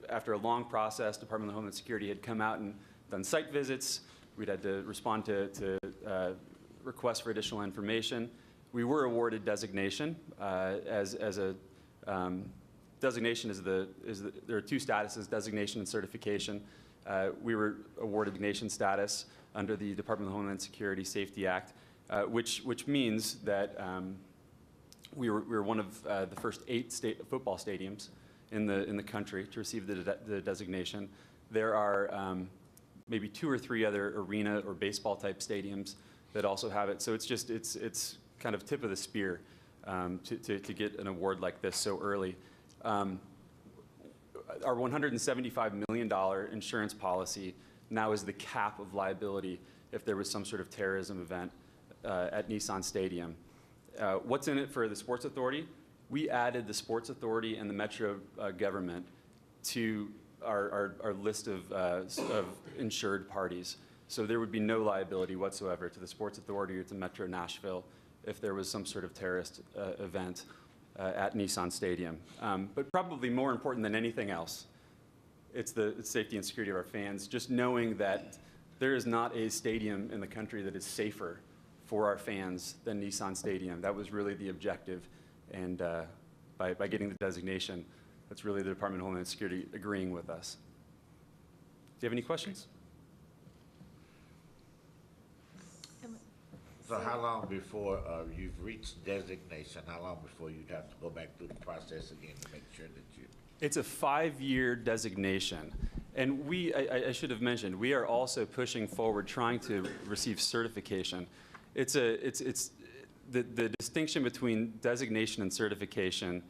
after a long process, Department of Homeland Security had come out and done site visits. We'd had to respond to requests for additional information. We were awarded designation as a designation there are two statuses, designation and certification. We were awarded designation status under the Department of Homeland Security Safety Act, which means that we were one of the first 8 football stadiums in the country to receive the designation. There are maybe 2 or 3 other arena or baseball type stadiums that also have it. So it's kind of tip of the spear to get an award like this so early. Our $175 million insurance policy now is the cap of liability if there was some sort of terrorism event at Nissan Stadium. What's in it for the Sports Authority? We added the Sports Authority and the Metro government to our list of insured parties. So there would be no liability whatsoever to the Sports Authority or to Metro Nashville if there was some sort of terrorist event at Nissan Stadium. But probably more important than anything else, it's the safety and security of our fans. Just knowing that there is not a stadium in the country that is safer for our fans than Nissan Stadium. That was really the objective. And by getting the designation, that's really the Department of Homeland Security agreeing with us. Do you have any questions? So how long before you've reached designation, how long before you'd have to go back through the process again to make sure that you? It's a 5-year designation. And I should have mentioned, we are also pushing forward trying to receive certification. It's the distinction between designation and certification,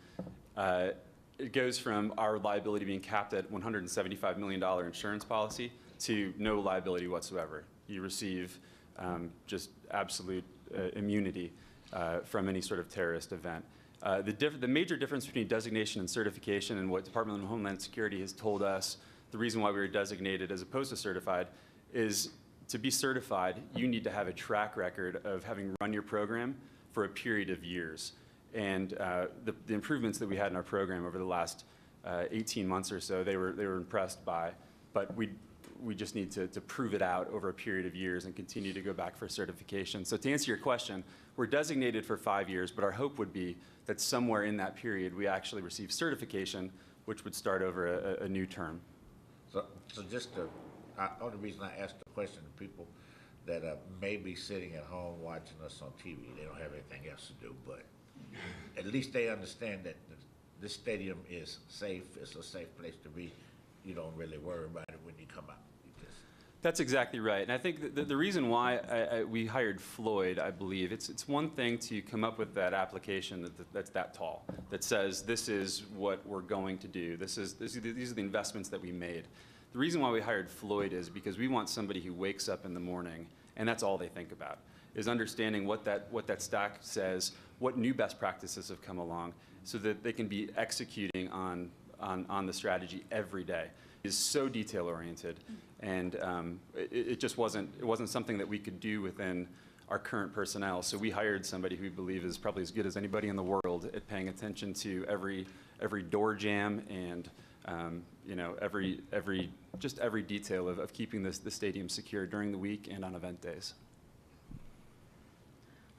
it goes from our liability being capped at $175 million insurance policy to no liability whatsoever. You receive just absolute immunity from any sort of terrorist event. The major difference between designation and certification, and what Department of Homeland Security has told us, the reason why we were designated as opposed to certified, is to be certified, you need to have a track record of having run your program for a period of years. And the improvements that we had in our program over the last 18 months or so, they were impressed by, but we just need to prove it out over a period of years and continue to go back for certification. So to answer your question, we're designated for 5 years, but our hope would be that somewhere in that period, we actually receive certification, which would start over a new term. So just the only reason I asked the question to people that may be sitting at home watching us on TV, they don't have anything else to do, but at least they understand that this stadium is safe. It's a safe place to be. You don't really worry about it when you come out. That's exactly right. And I think the reason why we hired Floyd, I believe, it's one thing to come up with that application that's that tall, that says this is what we're going to do. These are the investments that we made. The reason why we hired Floyd is because we want somebody who wakes up in the morning and that's all they think about, is understanding what that stack says, what new best practices have come along, so that they can be executing on the strategy every day. Is so detail oriented, and it just wasn't something that we could do within our current personnel. So we hired somebody who we believe is probably as good as anybody in the world at paying attention to every door jam and every detail of keeping the stadium secure during the week and on event days.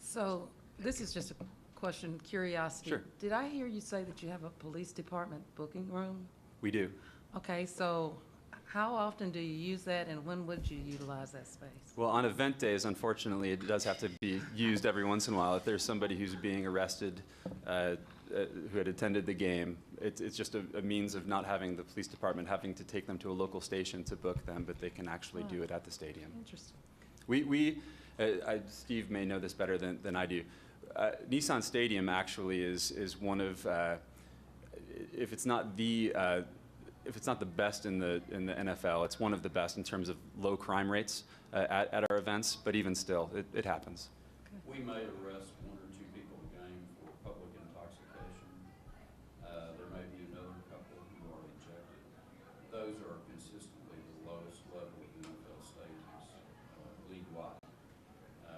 So this is just a question, curiosity. Sure. Did I hear you say that you have a police department booking room? We do. Okay, so how often do you use that, and when would you utilize that space? Well, on event days, unfortunately, it does have to be used every once in a while. If there's somebody who's being arrested who had attended the game, it's just a means of not having the police department having to take them to a local station to book them, but they can actually do it at the stadium. Interesting. Steve may know this better than I do. Nissan Stadium actually is one of, if it's not the best in the NFL, it's one of the best in terms of low crime rates at our events. But even still, it happens. We may arrest 1 or 2 people a game for public intoxication. There may be another couple who are ejected. Those are consistently the lowest level of NFL stadiums league-wide.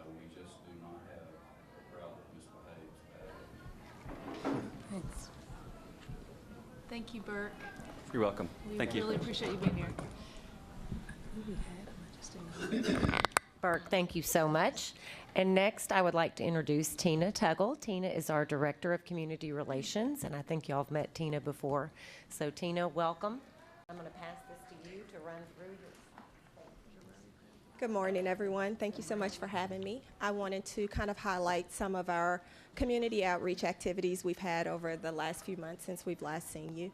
We just do not have a crowd that misbehaves badly. Thanks. Thank you, Burke. You're welcome. Thank you. We really appreciate you being here. Burke, thank you so much. And next, I would like to introduce Tina Tuggle. Tina is our Director of Community Relations, and I think y'all have met Tina before. So Tina, welcome. I'm going to pass this to you to run through your... Good morning, everyone. Thank you so much for having me. I wanted to kind of highlight some of our community outreach activities we've had over the last few months since we've last seen you.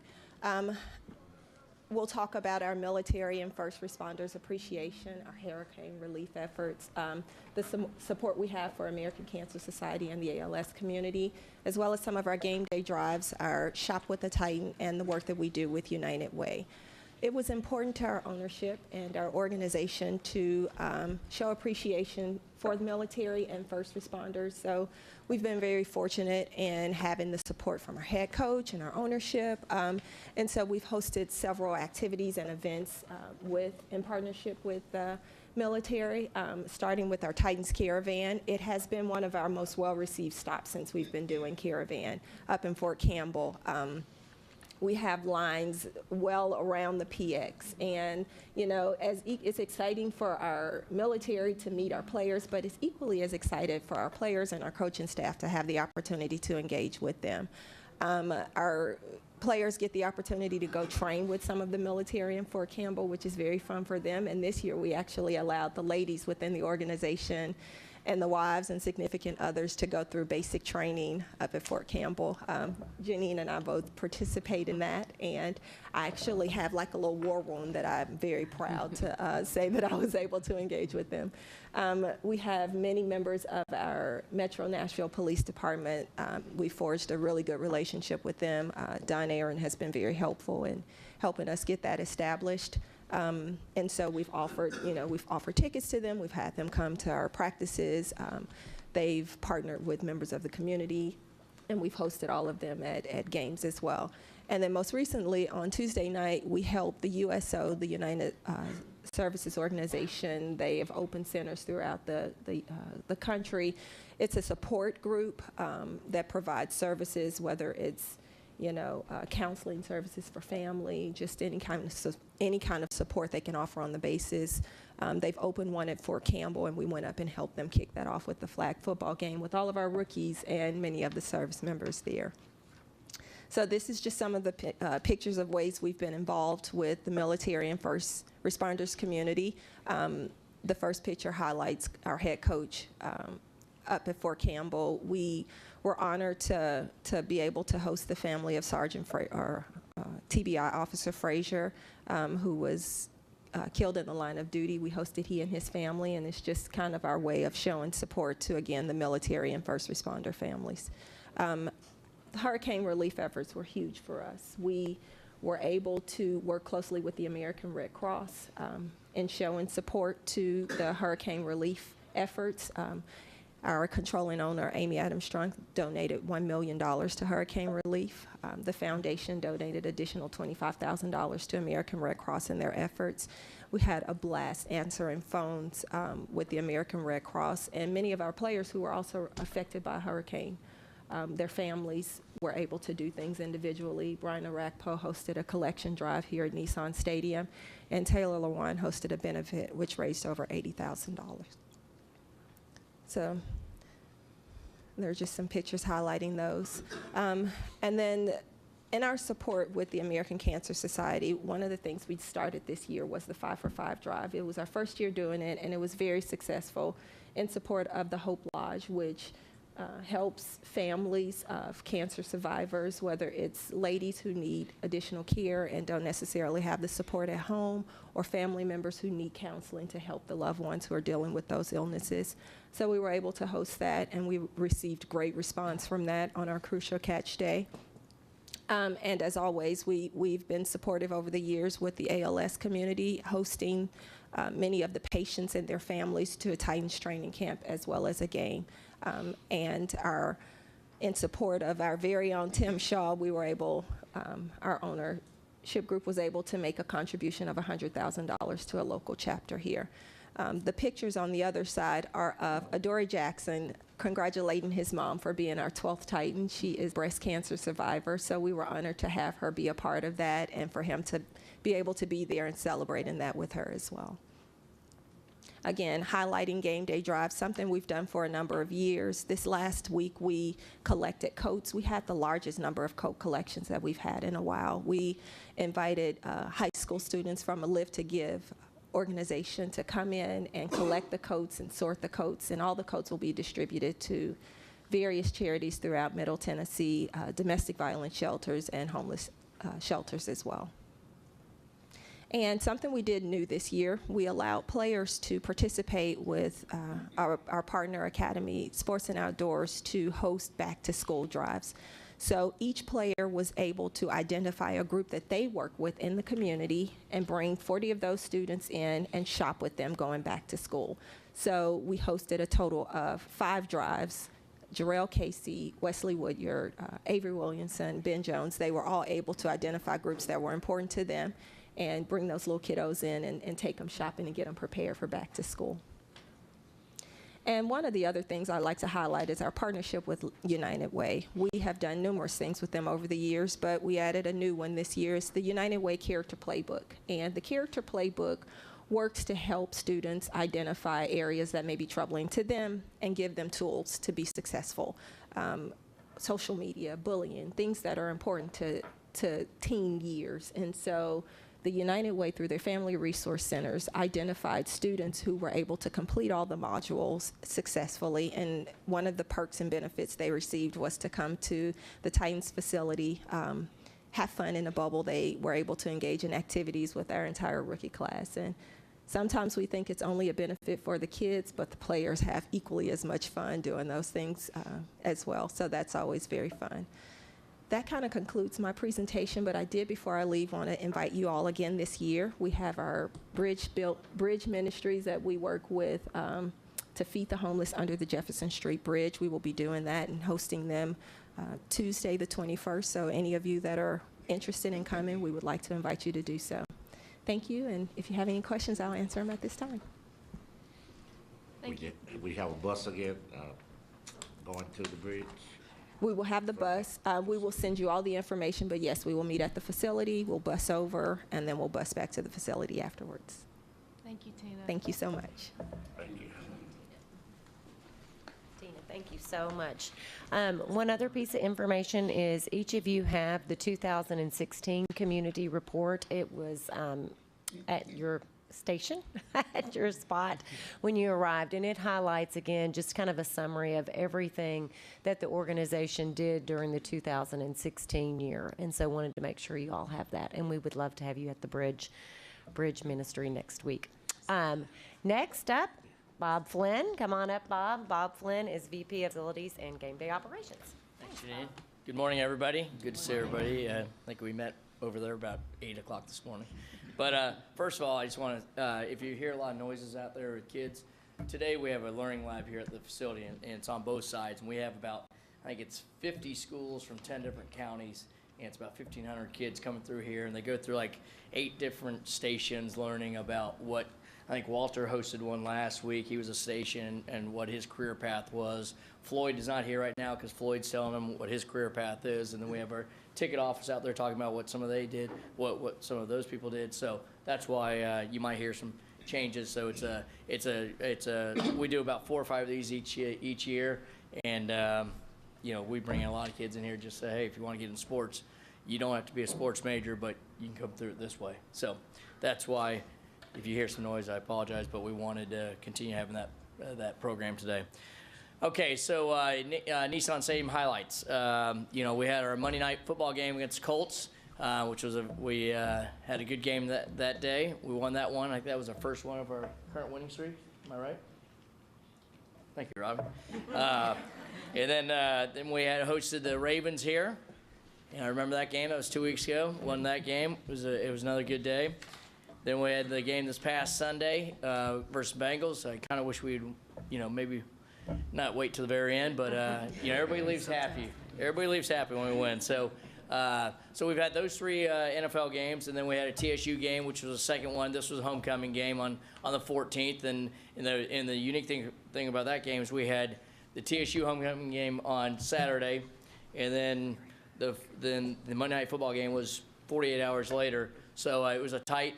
We'll talk about our military and first responders appreciation, our hurricane relief efforts, the support we have for American Cancer Society and the ALS community, as well as some of our game day drives, our Shop with the Titan, and the work that we do with United Way. It was important to our ownership and our organization to show appreciation for the military and first responders. So we've been very fortunate in having the support from our head coach and our ownership. And so we've hosted several activities and events in partnership with the military, starting with our Titans Caravan. It has been one of our most well-received stops since we've been doing Caravan up in Fort Campbell. We have lines well around the PX, and it's exciting for our military to meet our players, but it's equally as excited for our players and our coaching staff to have the opportunity to engage with them. Our players get the opportunity to go train with some of the military in Fort Campbell, which is very fun for them. And this year we actually allowed the ladies within the organization and the wives and significant others to go through basic training up at Fort Campbell. Janine and I both participate in that, and I actually have like a little war room that I'm very proud to say that I was able to engage with them. We have many members of our Metro Nashville Police Department. We forged a really good relationship with them. Don Aaron has been very helpful in helping us get that established. And so we've offered tickets to them. We've had them come to our practices. They've partnered with members of the community, and we've hosted all of them at games as well. And then most recently, on Tuesday night, we helped the USO, the United Services Organization. They have opened centers throughout the country. It's a support group that provides services, whether it's counseling services for family, just any kind of support they can offer on the basis. They've opened one at Fort Campbell, and we went up and helped them kick that off with the flag football game with all of our rookies and many of the service members there. So this is just some of the pictures of ways we've been involved with the military and first responders community. The first picture highlights our head coach up at Fort Campbell. We were honored to be able to host the family of TBI Officer Frazier, who was killed in the line of duty. We hosted he and his family, and it's just kind of our way of showing support to, again, the military and first responder families. The hurricane relief efforts were huge for us. We were able to work closely with the American Red Cross in showing support to the hurricane relief efforts. Our controlling owner, Amy Adams-Strunk, donated $1 million to hurricane relief. The foundation donated additional $25,000 to American Red Cross in their efforts. We had a blast answering phones with the American Red Cross, and many of our players who were also affected by hurricane. Their families were able to do things individually. Brian Arakpo hosted a collection drive here at Nissan Stadium, and Taylor Lewan hosted a benefit which raised over $80,000. So there are just some pictures highlighting those. And then in our support with the American Cancer Society, one of the things we started this year was the 5 for 5 drive. It was our first year doing it, and it was very successful in support of the Hope Lodge, which helps families of cancer survivors, whether it's ladies who need additional care and don't necessarily have the support at home, or family members who need counseling to help the loved ones who are dealing with those illnesses. So we were able to host that, and we received great response from that on our Crucial Catch Day. And as always, we've been supportive over the years with the ALS community, hosting many of the patients and their families to a Titans training camp as well as a game. And in support of our very own Tim Shaw, we were able, our ownership group was able to make a contribution of $100,000 to a local chapter here. The pictures on the other side are of Adoree Jackson congratulating his mom for being our 12th Titan. She is a breast cancer survivor, so we were honored to have her be a part of that and for him to be able to be there and celebrating that with her as well. Again, highlighting game day drives, something we've done for a number of years. This last week, we collected coats. We had the largest number of coat collections that we've had in a while. We invited high school students from a Live to Give organization to come in and collect the coats and sort the coats, and all the coats will be distributed to various charities throughout Middle Tennessee, domestic violence shelters and homeless shelters as well. And something we did new this year, we allowed players to participate with our partner academy, Sports and Outdoors, to host back-to-school drives. So each player was able to identify a group that they work with in the community and bring 40 of those students in and shop with them going back to school. So we hosted a total of 5 drives. Jarrell Casey, Wesley Woodyard, Avery Williamson, Ben Jones, they were all able to identify groups that were important to them and bring those little kiddos in and take them shopping and get them prepared for back to school. And one of the other things I'd like to highlight is our partnership with United Way. We have done numerous things with them over the years, but we added a new one this year. It's the United Way Character Playbook. And the Character Playbook works to help students identify areas that may be troubling to them and give them tools to be successful. Social media, bullying, things that are important to teen years. And so the United Way, through their family resource centers, identified students who were able to complete all the modules successfully. And one of the perks and benefits they received was to come to the Titans facility, have fun in the bubble. They were able to engage in activities with our entire rookie class. And sometimes we think it's only a benefit for the kids, but the players have equally as much fun doing those things as well. So that's always very fun. That kind of concludes my presentation, but I did, before I leave, want to invite you all again this year. We have our bridge ministries that we work with to feed the homeless under the Jefferson Street Bridge. We will be doing that and hosting them Tuesday the 21st. So any of you that are interested in coming, we would like to invite you to do so. Thank you, and if you have any questions, I'll answer them at this time. Thank you. We have a bus again going to the bridge. We will have the bus. We will send you all the information, but yes, we will meet at the facility. We'll bus over, and then we'll bus back to the facility afterwards. Thank you, Tina. Thank you so much. Thank you. Tina, thank you so much. One other piece of information is each of you have the 2016 community report. It was at your station, at your spot when you arrived, and it highlights again just kind of a summary of everything that the organization did during the 2016 year. And so wanted to make sure you all have that, and we would love to have you at the Bridge Ministry next week. Next up, Bob Flynn. Come on up, Bob. Bob Flynn is VP of Facilities and Game Day Operations. Thanks, Janine. Good morning, everybody. Good to see everybody. I think we met over there about 8 o'clock this morning. But first of all, I just want to, if you hear a lot of noises out there with kids, today we have a learning lab here at the facility, and it's on both sides. And we have about, I think it's 50 schools from 10 different counties, and it's about 1,500 kids coming through here. And they go through like 8 different stations learning about what, I think Walter hosted one last week. He was a station and what his career path was. Floyd is not here right now because Floyd's telling him what his career path is. And then we have our ticket office out there talking about what some of they did, what some of those people did. So that's why you might hear some changes. So we do about 4 or 5 of these each year. And, you know, we bring in a lot of kids in here, just say, hey, if you want to get in sports, you don't have to be a sports major, but you can come through it this way. So that's why, if you hear some noise, I apologize, but we wanted to continue having that program today. Okay, so Nissan Stadium highlights. You know, we had our Monday night football game against the Colts, which was we had a good game that day. We won that one. I think that was our first one of our current winning streak. Am I right? Thank you, Robin. And then we had hosted the Ravens here. And I remember that game. That was 2 weeks ago. Won that game. It was another good day. Then we had the game this past Sunday versus Bengals. I kind of wish we'd, you know, maybe not wait till the very end, but you know, everybody leaves happy. Everybody leaves happy when we win. So we've had those 3 NFL games, and then we had a TSU game, which was the second one. This was a homecoming game on the 14th, and the unique thing about that game is we had the TSU homecoming game on Saturday, and then the Monday Night Football game was 48 hours later. So it was a tight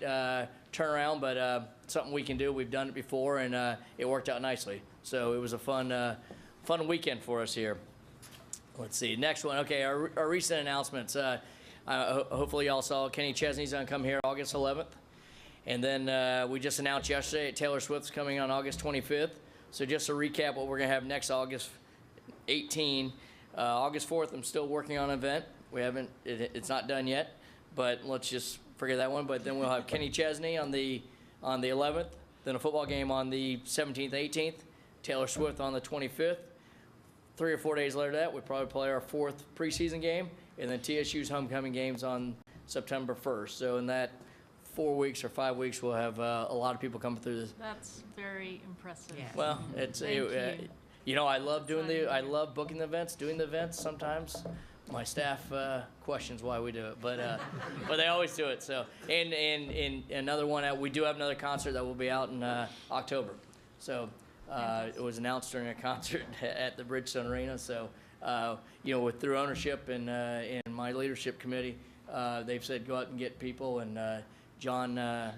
turnaround, but something we can do. We've done it before, and it worked out nicely. So it was a fun weekend for us here. Let's see. Next one. Okay, our recent announcements. Hopefully y'all saw Kenny Chesney's going to come here August 11th. And then we just announced yesterday that Taylor Swift's coming on August 25th. So just to recap what we're going to have next August 18. August 4th, I'm still working on an event. It's not done yet, but let's just forget that one. But then we'll have Kenny Chesney on the 11th, then a football game on the 17th, 18th, Taylor Swift on the 25th. 3 or 4 days later that, we'll probably play our 4th preseason game, and then TSU's homecoming games on September 1st. So in that 4 weeks or 5 weeks, we'll have a lot of people coming through this. That's very impressive. Yeah. Well, it's you know, I love booking the events, doing the events. Sometimes my staff questions why we do it, but they always do it. So and another one, we do have another concert that will be out in October. So it was announced during a concert at the Bridgestone Arena. So you know, through ownership and my leadership committee, they've said go out and get people. And John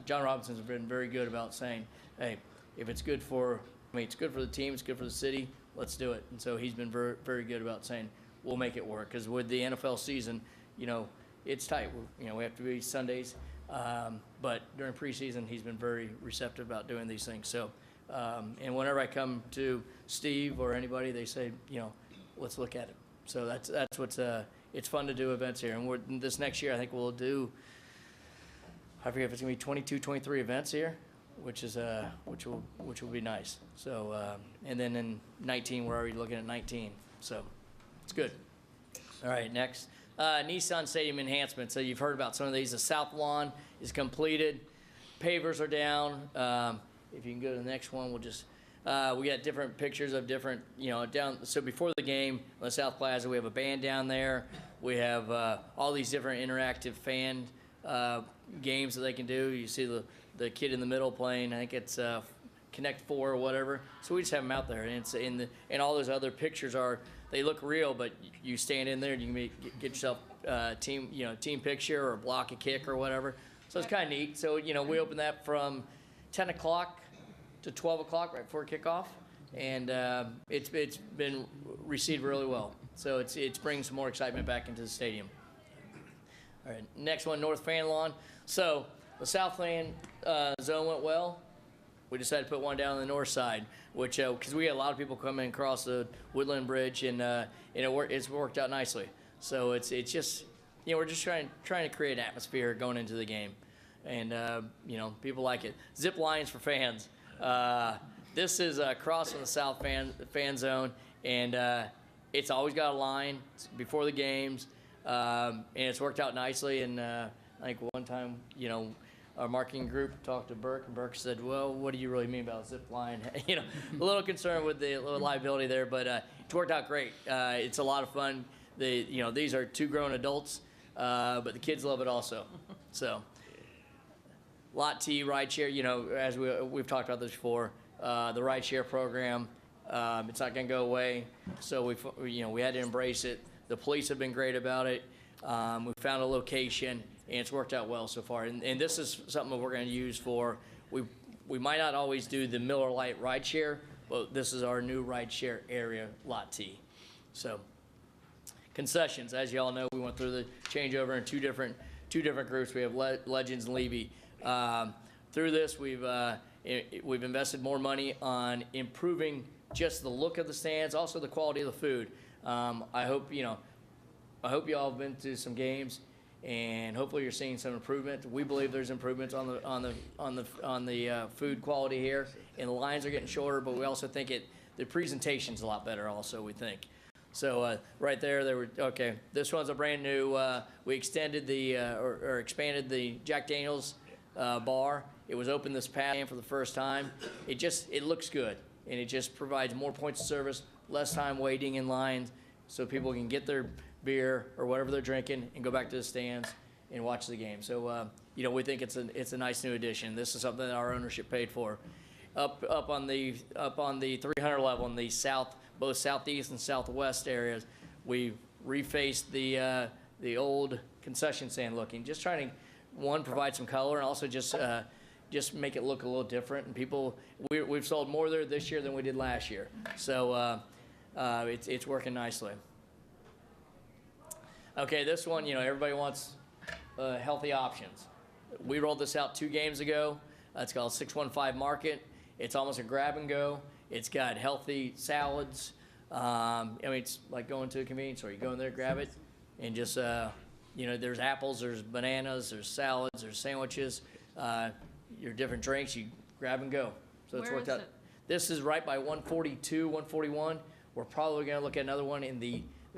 Robinson's been very good about saying, hey, if it's good for it's good for the team, it's good for the city, let's do it. And so he's been very, very good about saying we'll make it work. Because with the NFL season, you know, it's tight. We have to be Sundays. But during preseason, he's been very receptive about doing these things. So, and whenever I come to Steve or anybody, they say, let's look at it. So that's what's, it's fun to do events here. And this next year, I think we'll do, I forget if it's gonna be 22, 23 events here, which will be nice. So, and then in 19, we're already looking at 19. So it's good. All right, next. Nissan Stadium enhancements. So you've heard about some of these. The south lawn is completed. Pavers are down. If you can go to the next one, we'll just, we got different pictures of different, down. So before the game on the South Plaza, we have a band down there. We have all these different interactive fan games that they can do. You see the kid in the middle playing, I think it's Connect 4 or whatever. So we just have them out there. And it's and all those other pictures they look real, but you stand in there and you can get yourself team picture or block a kick or whatever. So it's kind of neat. So, we open that from 10 o'clock to 12 o'clock right before kickoff. And it's been received really well. So it's bringing some more excitement back into the stadium. All right, next one, North Fan Lawn. So the South Fan zone went well. We decided to put one down on the north side, which because we had a lot of people coming across the Woodland Bridge, and it's worked out nicely. So it's just we're just trying to create an atmosphere going into the game, and people like it. Zip lines for fans. This is across from the South fan zone, and it's always got a line before the games, and it's worked out nicely. And I think one time, our marketing group talked to Burke, and Burke said, well, what do you really mean about zip line? A little concerned with the liability there, but it's worked out great. It's a lot of fun. These are 2 grown adults, but the kids love it also. So, Lot T, rideshare, as we've talked about this before, the rideshare program, it's not going to go away. So we had to embrace it. The police have been great about it. We found a location, and it's worked out well so far. And this is something that we're going to use for, we might not always do the Miller Lite rideshare, but this is our new rideshare area, Lot T. So, concessions, as you all know, we went through the changeover in two different groups. We have Legends and Levy. Through this, we've invested more money on improving just the look of the stands, also the quality of the food. I hope you all have been to some games, and hopefully you're seeing some improvement. We believe there's improvements on the food quality here, and the lines are getting shorter. But we also think the presentation's a lot better. Also, we think. So right there, they were okay. This one's a brand new. We extended or expanded the Jack Daniel's bar. It was open this past game for the first time. It looks good, and it just provides more points of service, less time waiting in lines, so people can get their beer or whatever they're drinking and go back to the stands and watch the game. So we think it's a nice new addition. This is something that our ownership paid for. Up on the 300 level in the both southeast and southwest areas, we refaced the old concession stand looking, just trying to provide some color, and also just make it look a little different. And we've sold more there this year than we did last year. So it's working nicely. Okay, this one, everybody wants healthy options. We rolled this out 2 games ago. It's called 615 Market. It's almost a grab and go. It's got healthy salads. It's like going to a convenience store. You go in there, grab it, and just, there's apples, there's bananas, there's salads, there's sandwiches, your different drinks. You grab and go. So it's worked out. This is right by 142, 141. We're probably going to look at another one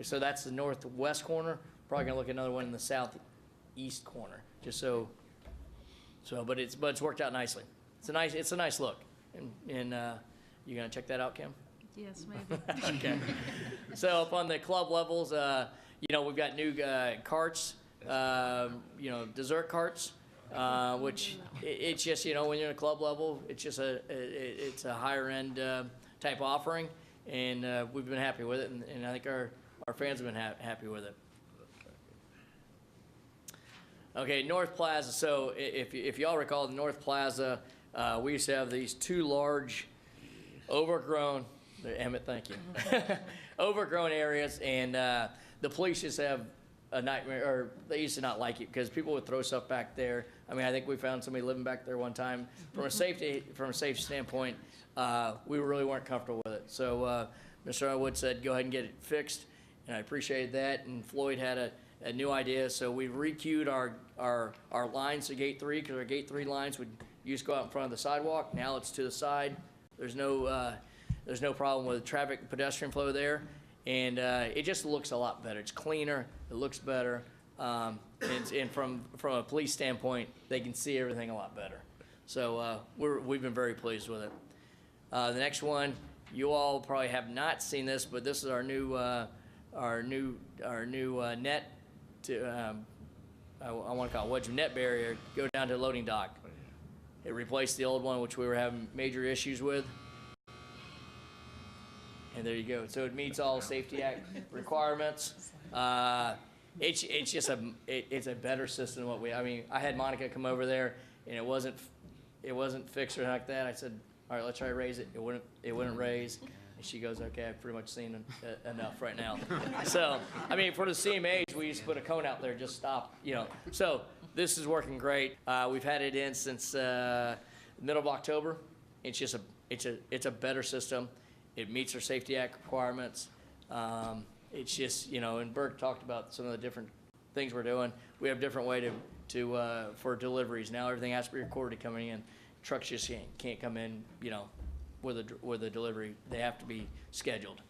so that's the northwest corner. Probably going to look at another one in the southeast corner. Just but it's worked out nicely. It's a nice look. And you going to check that out, Kim? Yes, maybe. Okay. So up on the club levels, we've got new carts, dessert carts, which it's just, when you're in a club level, it's just it's a higher end type offering, and we've been happy with it, and I think our fans have been happy with it. Okay, North Plaza. So if y'all recall, the North Plaza, we used to have these 2 large, overgrown, Emmett, thank you, overgrown areas, and the police just have a nightmare, or they used to not like it because people would throw stuff back there. I mean, I think we found somebody living back there one time. From a safety standpoint, we really weren't comfortable with it. So Mr. Underwood said, go ahead and get it fixed, and I appreciated that. And Floyd had a new idea, so we re-queued our lines to gate 3 because our gate 3 lines would used to go out in front of the sidewalk. Now it's to the side. There's no problem with traffic and pedestrian flow there. And it just looks a lot better. It's cleaner, it looks better, and from a police standpoint, they can see everything a lot better. So we've been very pleased with it. The next one, you all probably have not seen this, but this is our new net to I want to call it wedge net barrier. Go down to the loading dock. It replaced the old one, which we were having major issues with. And there you go. So it meets all Safety Act requirements. It's just a better system than what I mean, I had Monica come over there, and it wasn't fixed or like that. I said, all right, let's try to raise it. It wouldn't raise. And she goes, okay, I've pretty much seen enough right now. So, I mean, for the CMAs, we used to put a cone out there, just stop, you know. So this is working great. We've had it in since middle of October. It's just it's a better system. It meets our Safety Act requirements. It's just, you know, and Burke talked about some of the different things we're doing. We have a different way for deliveries. Now everything has to be recorded coming in. Trucks just can't come in, you know, with a delivery. They have to be scheduled.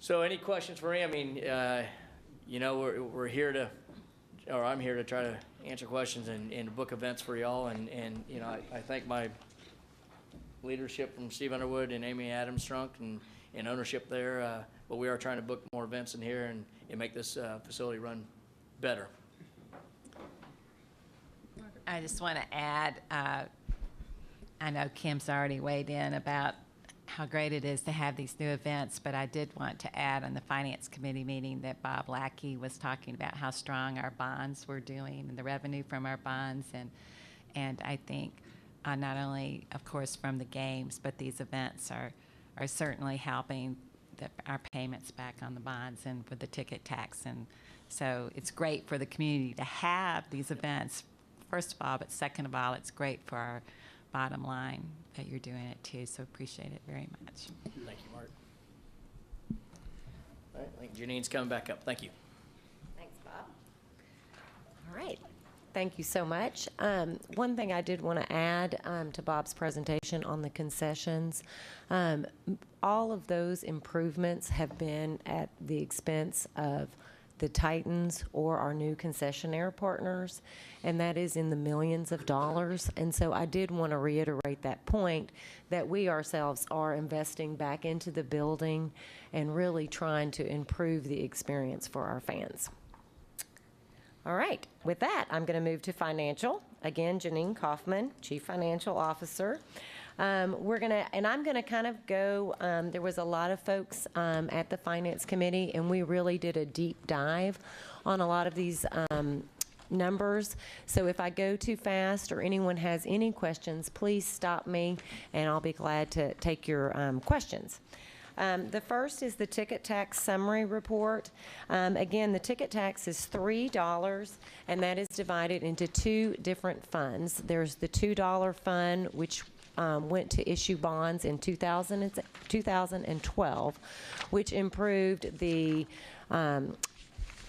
So any questions for me? I mean, you know, we're here to, or I'm here to try to answer questions and book events for y'all. And you know, I thank my leadership from Steve Underwood and Amy Adams-Strunk and ownership there. But we are trying to book more events in here and make this facility run better. I just want to add, I know Kim's already weighed in about how great it is to have these new events, but I did want to add on the Finance Committee meeting that Bob Lackey was talking about how strong our bonds were doing and the revenue from our bonds. And I think not only, of course, from the games, but these events are certainly helping our payments back on the bonds and with the ticket tax. And so it's great for the community to have these events, first of all, but second of all, it's great for our bottom line that you're doing it too. So appreciate it very much. Thank you, Mark. All right, I think Janine's coming back up. Thank you. Thanks, Bob. All right. Thank you so much. One thing I did want to add to Bob's presentation on the concessions, all of those improvements have been at the expense of the Titans or our new concessionaire partners, and that is in the millions of dollars. And so I did want to reiterate that point, that we ourselves are investing back into the building and really trying to improve the experience for our fans. All right, with that, I'm going to move to financial. Again, Janine Kaufman, Chief Financial Officer. I'm going to kind of go, there was a lot of folks at the Finance Committee, and we really did a deep dive on a lot of these numbers. So if I go too fast or anyone has any questions, please stop me, and I'll be glad to take your questions. The first is the ticket tax summary report. Again, the ticket tax is $3, and that is divided into two different funds. There's the $2 fund, which went to issue bonds in 2012, which improved the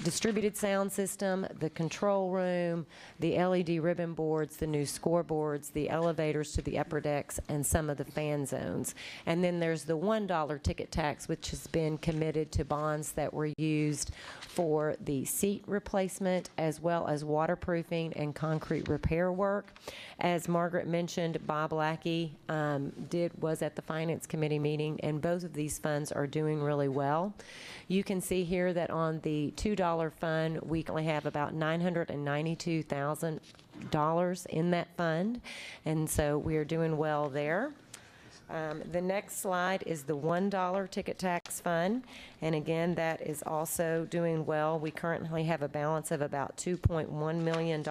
distributed sound system, the control room, the LED ribbon boards, the new scoreboards, the elevators to the upper decks, and some of the fan zones. And then there's the $1 ticket tax, which has been committed to bonds that were used for the seat replacement as well as waterproofing and concrete repair work. As Margaret mentioned, Bob Lackey was at the Finance Committee meeting, and both of these funds are doing really well. You can see here that on the $2 fund, we only have about $992,000 in that fund, and so we are doing well there. The next slide is the $1 ticket tax fund, and again, that is also doing well. We currently have a balance of about $2.1 million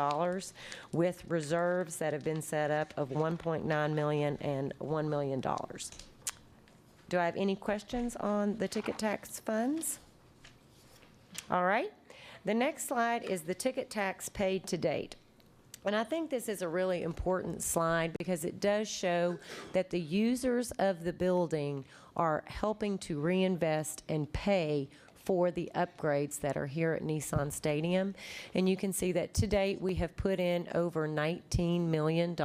with reserves that have been set up of $1.9 million and $1 million. Do I have any questions on the ticket tax funds? All right. The next slide is the ticket tax paid to date. And I think this is a really important slide because it does show that the users of the building are helping to reinvest and pay for the upgrades that are here at Nissan Stadium. And you can see that to date we have put in over $19 million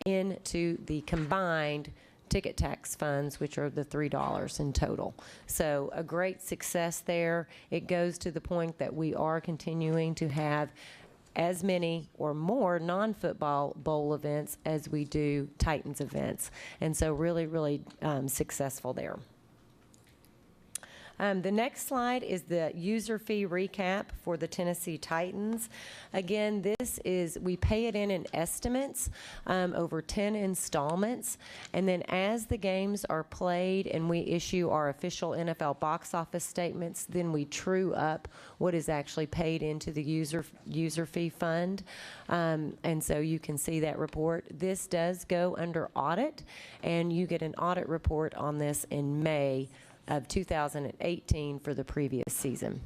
into the combined ticket tax funds, which are the $3 in total. So a great success there. It goes to the point that we are continuing to have as many or more non-football bowl events as we do Titans events. And so really, really successful there. The next slide is the user fee recap for the Tennessee Titans. Again, this is, we pay it in estimates over 10 installments, and then as the games are played and we issue our official NFL box office statements, then we true up what is actually paid into the user fee fund. And so you can see that report. This does go under audit, and you get an audit report on this in May of 2018 for the previous season.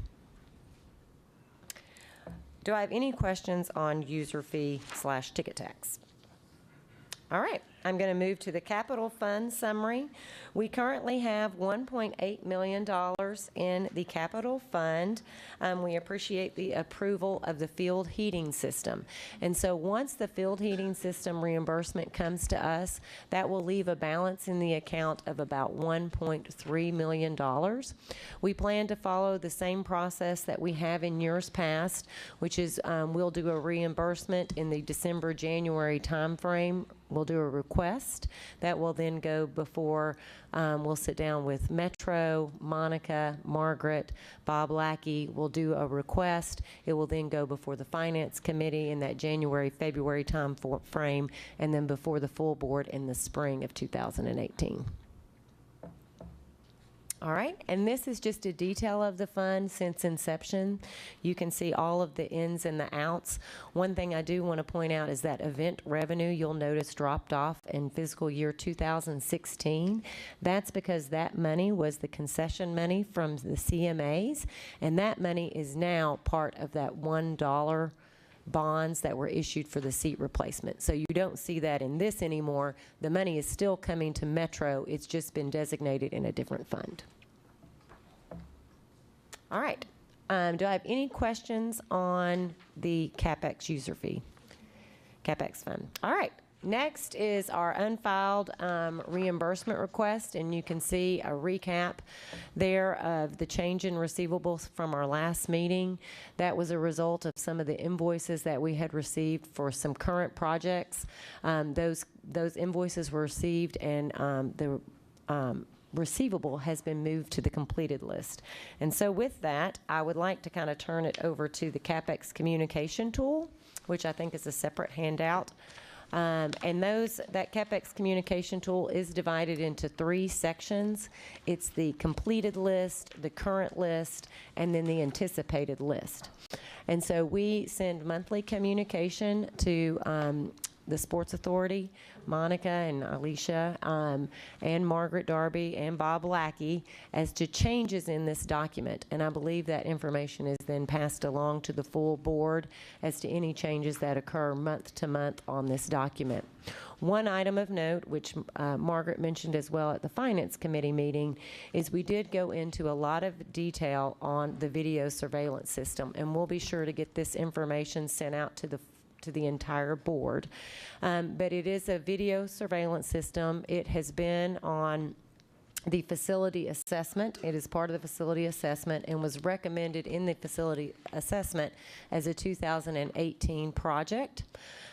Do I have any questions on user fee / ticket tax? All right, I'm going to move to the capital fund summary. We currently have $1.8 million in the capital fund. We appreciate the approval of the field heating system. And so once the field heating system reimbursement comes to us, that will leave a balance in the account of about $1.3 million. We plan to follow the same process that we have in years past, which is we'll do a reimbursement in the December-January timeframe. We'll do a request that will then go before, we'll sit down with Metro, Monica, Margaret, Bob Lackey. We'll do a request. It will then go before the Finance Committee in that January-February time frame, and then before the full board in the spring of 2018. All right, and this is just a detail of the fund since inception. You can see all of the ins and the outs. One thing I do want to point out is that event revenue, you'll notice, dropped off in fiscal year 2016. That's because that money was the concession money from the CMAs, and that money is now part of that $1 bonds that were issued for the seat replacement. So you don't see that in this anymore. The money is still coming to Metro. It's just been designated in a different fund. All right. Do I have any questions on the CapEx user fee? CapEx fund. All right. Next is our unfiled reimbursement request, and you can see a recap there of the change in receivables from our last meeting. That was a result of some of the invoices that we had received for some current projects. Those invoices were received, and the receivable has been moved to the completed list. And so with that, I would like to kind of turn it over to the CapEx communication tool, which I think is a separate handout. And that CapEx communication tool is divided into 3 sections. It's the completed list, the current list, and then the anticipated list. And so we send monthly communication to the Sports Authority, Monica and Alicia, and Margaret Darby and Bob Lackey, as to changes in this document. And I believe that information is then passed along to the full board as to any changes that occur month to month on this document. One item of note, which Margaret mentioned as well at the Finance Committee meeting, is we did go into a lot of detail on the video surveillance system, and we'll be sure to get this information sent out to the entire board. But it is a video surveillance system. It has been on the facility assessment. It is part of the facility assessment and was recommended in the facility assessment as a 2018 project.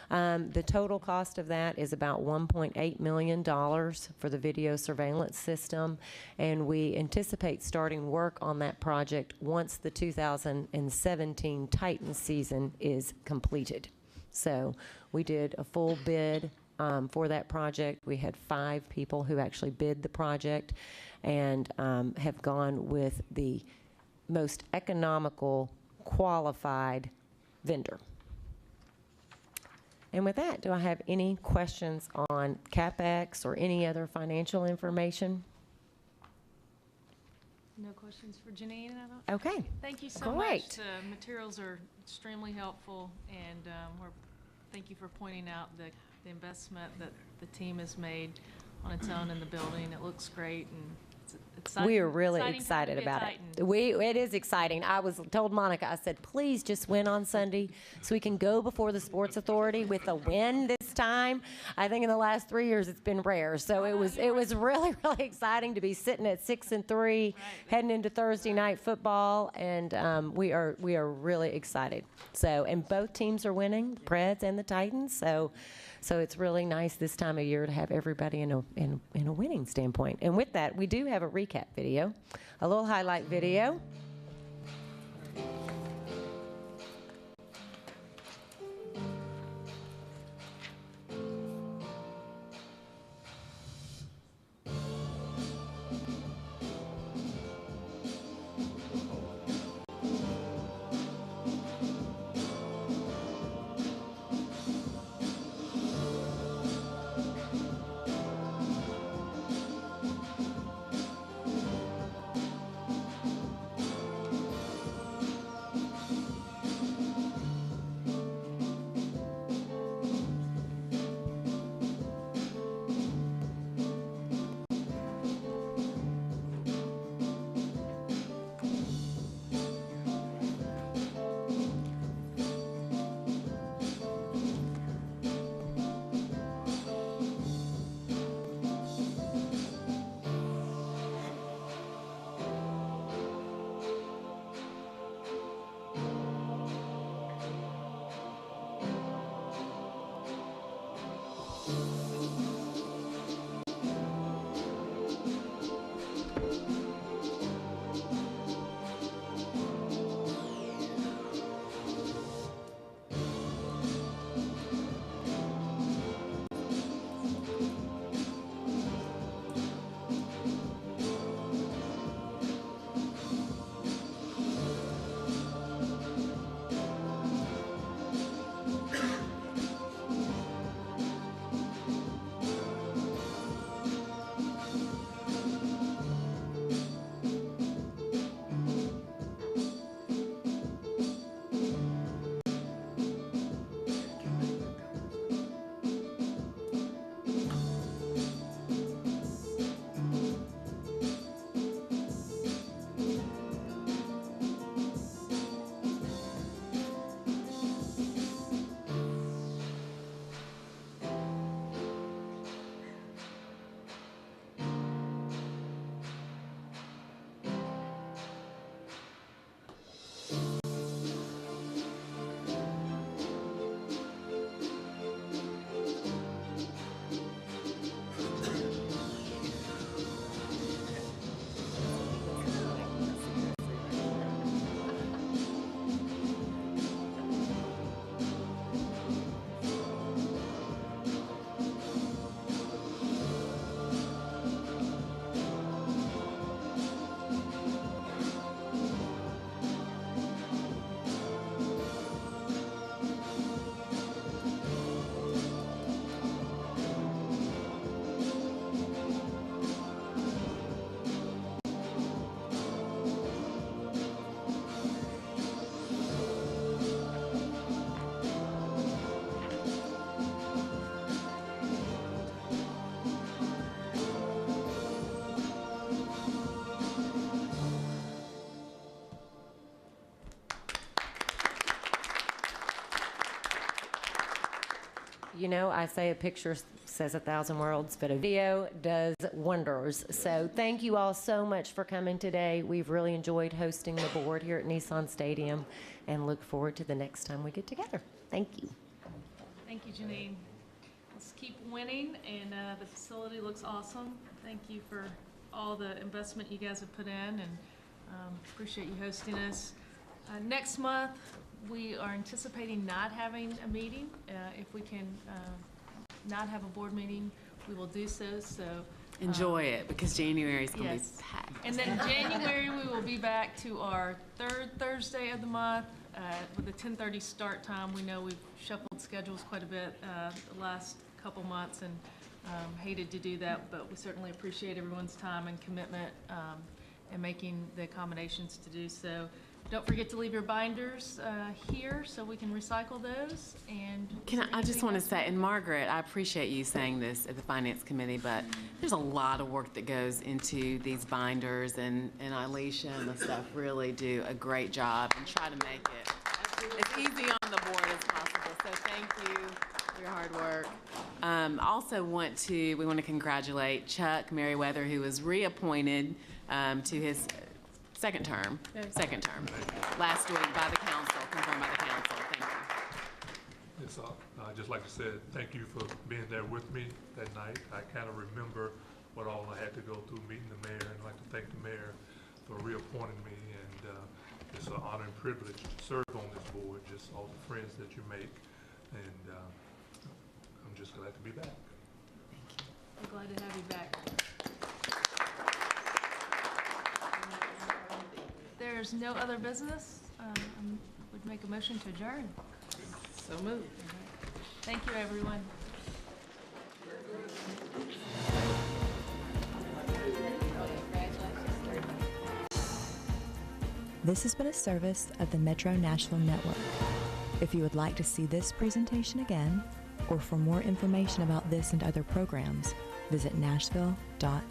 The total cost of that is about $1.8 million for the video surveillance system, and we anticipate starting work on that project once the 2017 Titans season is completed. So we did a full bid for that project. We had 5 people who actually bid the project and have gone with the most economical, qualified vendor. And with that, do I have any questions on CapEx or any other financial information? No questions for Janine, I don't. Okay. Thank you so Great. much. The materials are extremely helpful, and thank you for pointing out the investment that the team has made on its own in the building. It looks great, and it's exciting. We are really exciting time to excited be a about Titan. it. It is exciting. I told Monica, I said, please just win on Sunday so we can go before the Sports Authority with a win this time. I think in the last 3 years it's been rare. So it was really, really exciting to be sitting at 6-3, heading into Thursday night football, and we are really excited. So, and both teams are winning, the Preds and the Titans. So it's really nice this time of year to have everybody in a winning standpoint. And with that, we do have a recap video, a little highlight video. You know, I say a picture says 1,000 words, but a video does wonders. So thank you all so much for coming today. We've really enjoyed hosting the board here at Nissan Stadium and look forward to the next time we get together. Thank you. Thank you, Janine. Let's keep winning, and the facility looks awesome. Thank you for all the investment you guys have put in, and appreciate you hosting us. Next month, we are anticipating not having a meeting. If we can not have a board meeting, we will do so. So Enjoy it, because January is going to yes. be packed. And then January, we will be back to our third Thursday of the month with a 10:30 start time. We know we've shuffled schedules quite a bit the last couple months, and hated to do that, but we certainly appreciate everyone's time and commitment. and making the accommodations to do so. Don't forget to leave your binders here so we can recycle those. And I just want to say, and Margaret, I appreciate you saying this at the Finance Committee, but there's a lot of work that goes into these binders, and Elisha and the staff really do a great job and try to make it as easy on the board as possible. So thank you for your hard work. Also we want to congratulate Chuck Merriweather, who was reappointed to his second term last week by the council, confirmed by the council. Thank you. Yes, I'd just like to say thank you for being there with me that night. I kind of remember what all I had to go through meeting the mayor, and I'd like to thank the mayor for reappointing me. And it's an honor and privilege to serve on this board, just all the friends that you make. And I'm just glad to be back. We're glad to have you back. There's no other business. Would make a motion to adjourn. So moved. Thank you, everyone. This has been a service of the Metro Nashville Network. If you would like to see this presentation again, or for more information about this and other programs, visit nashville.gov.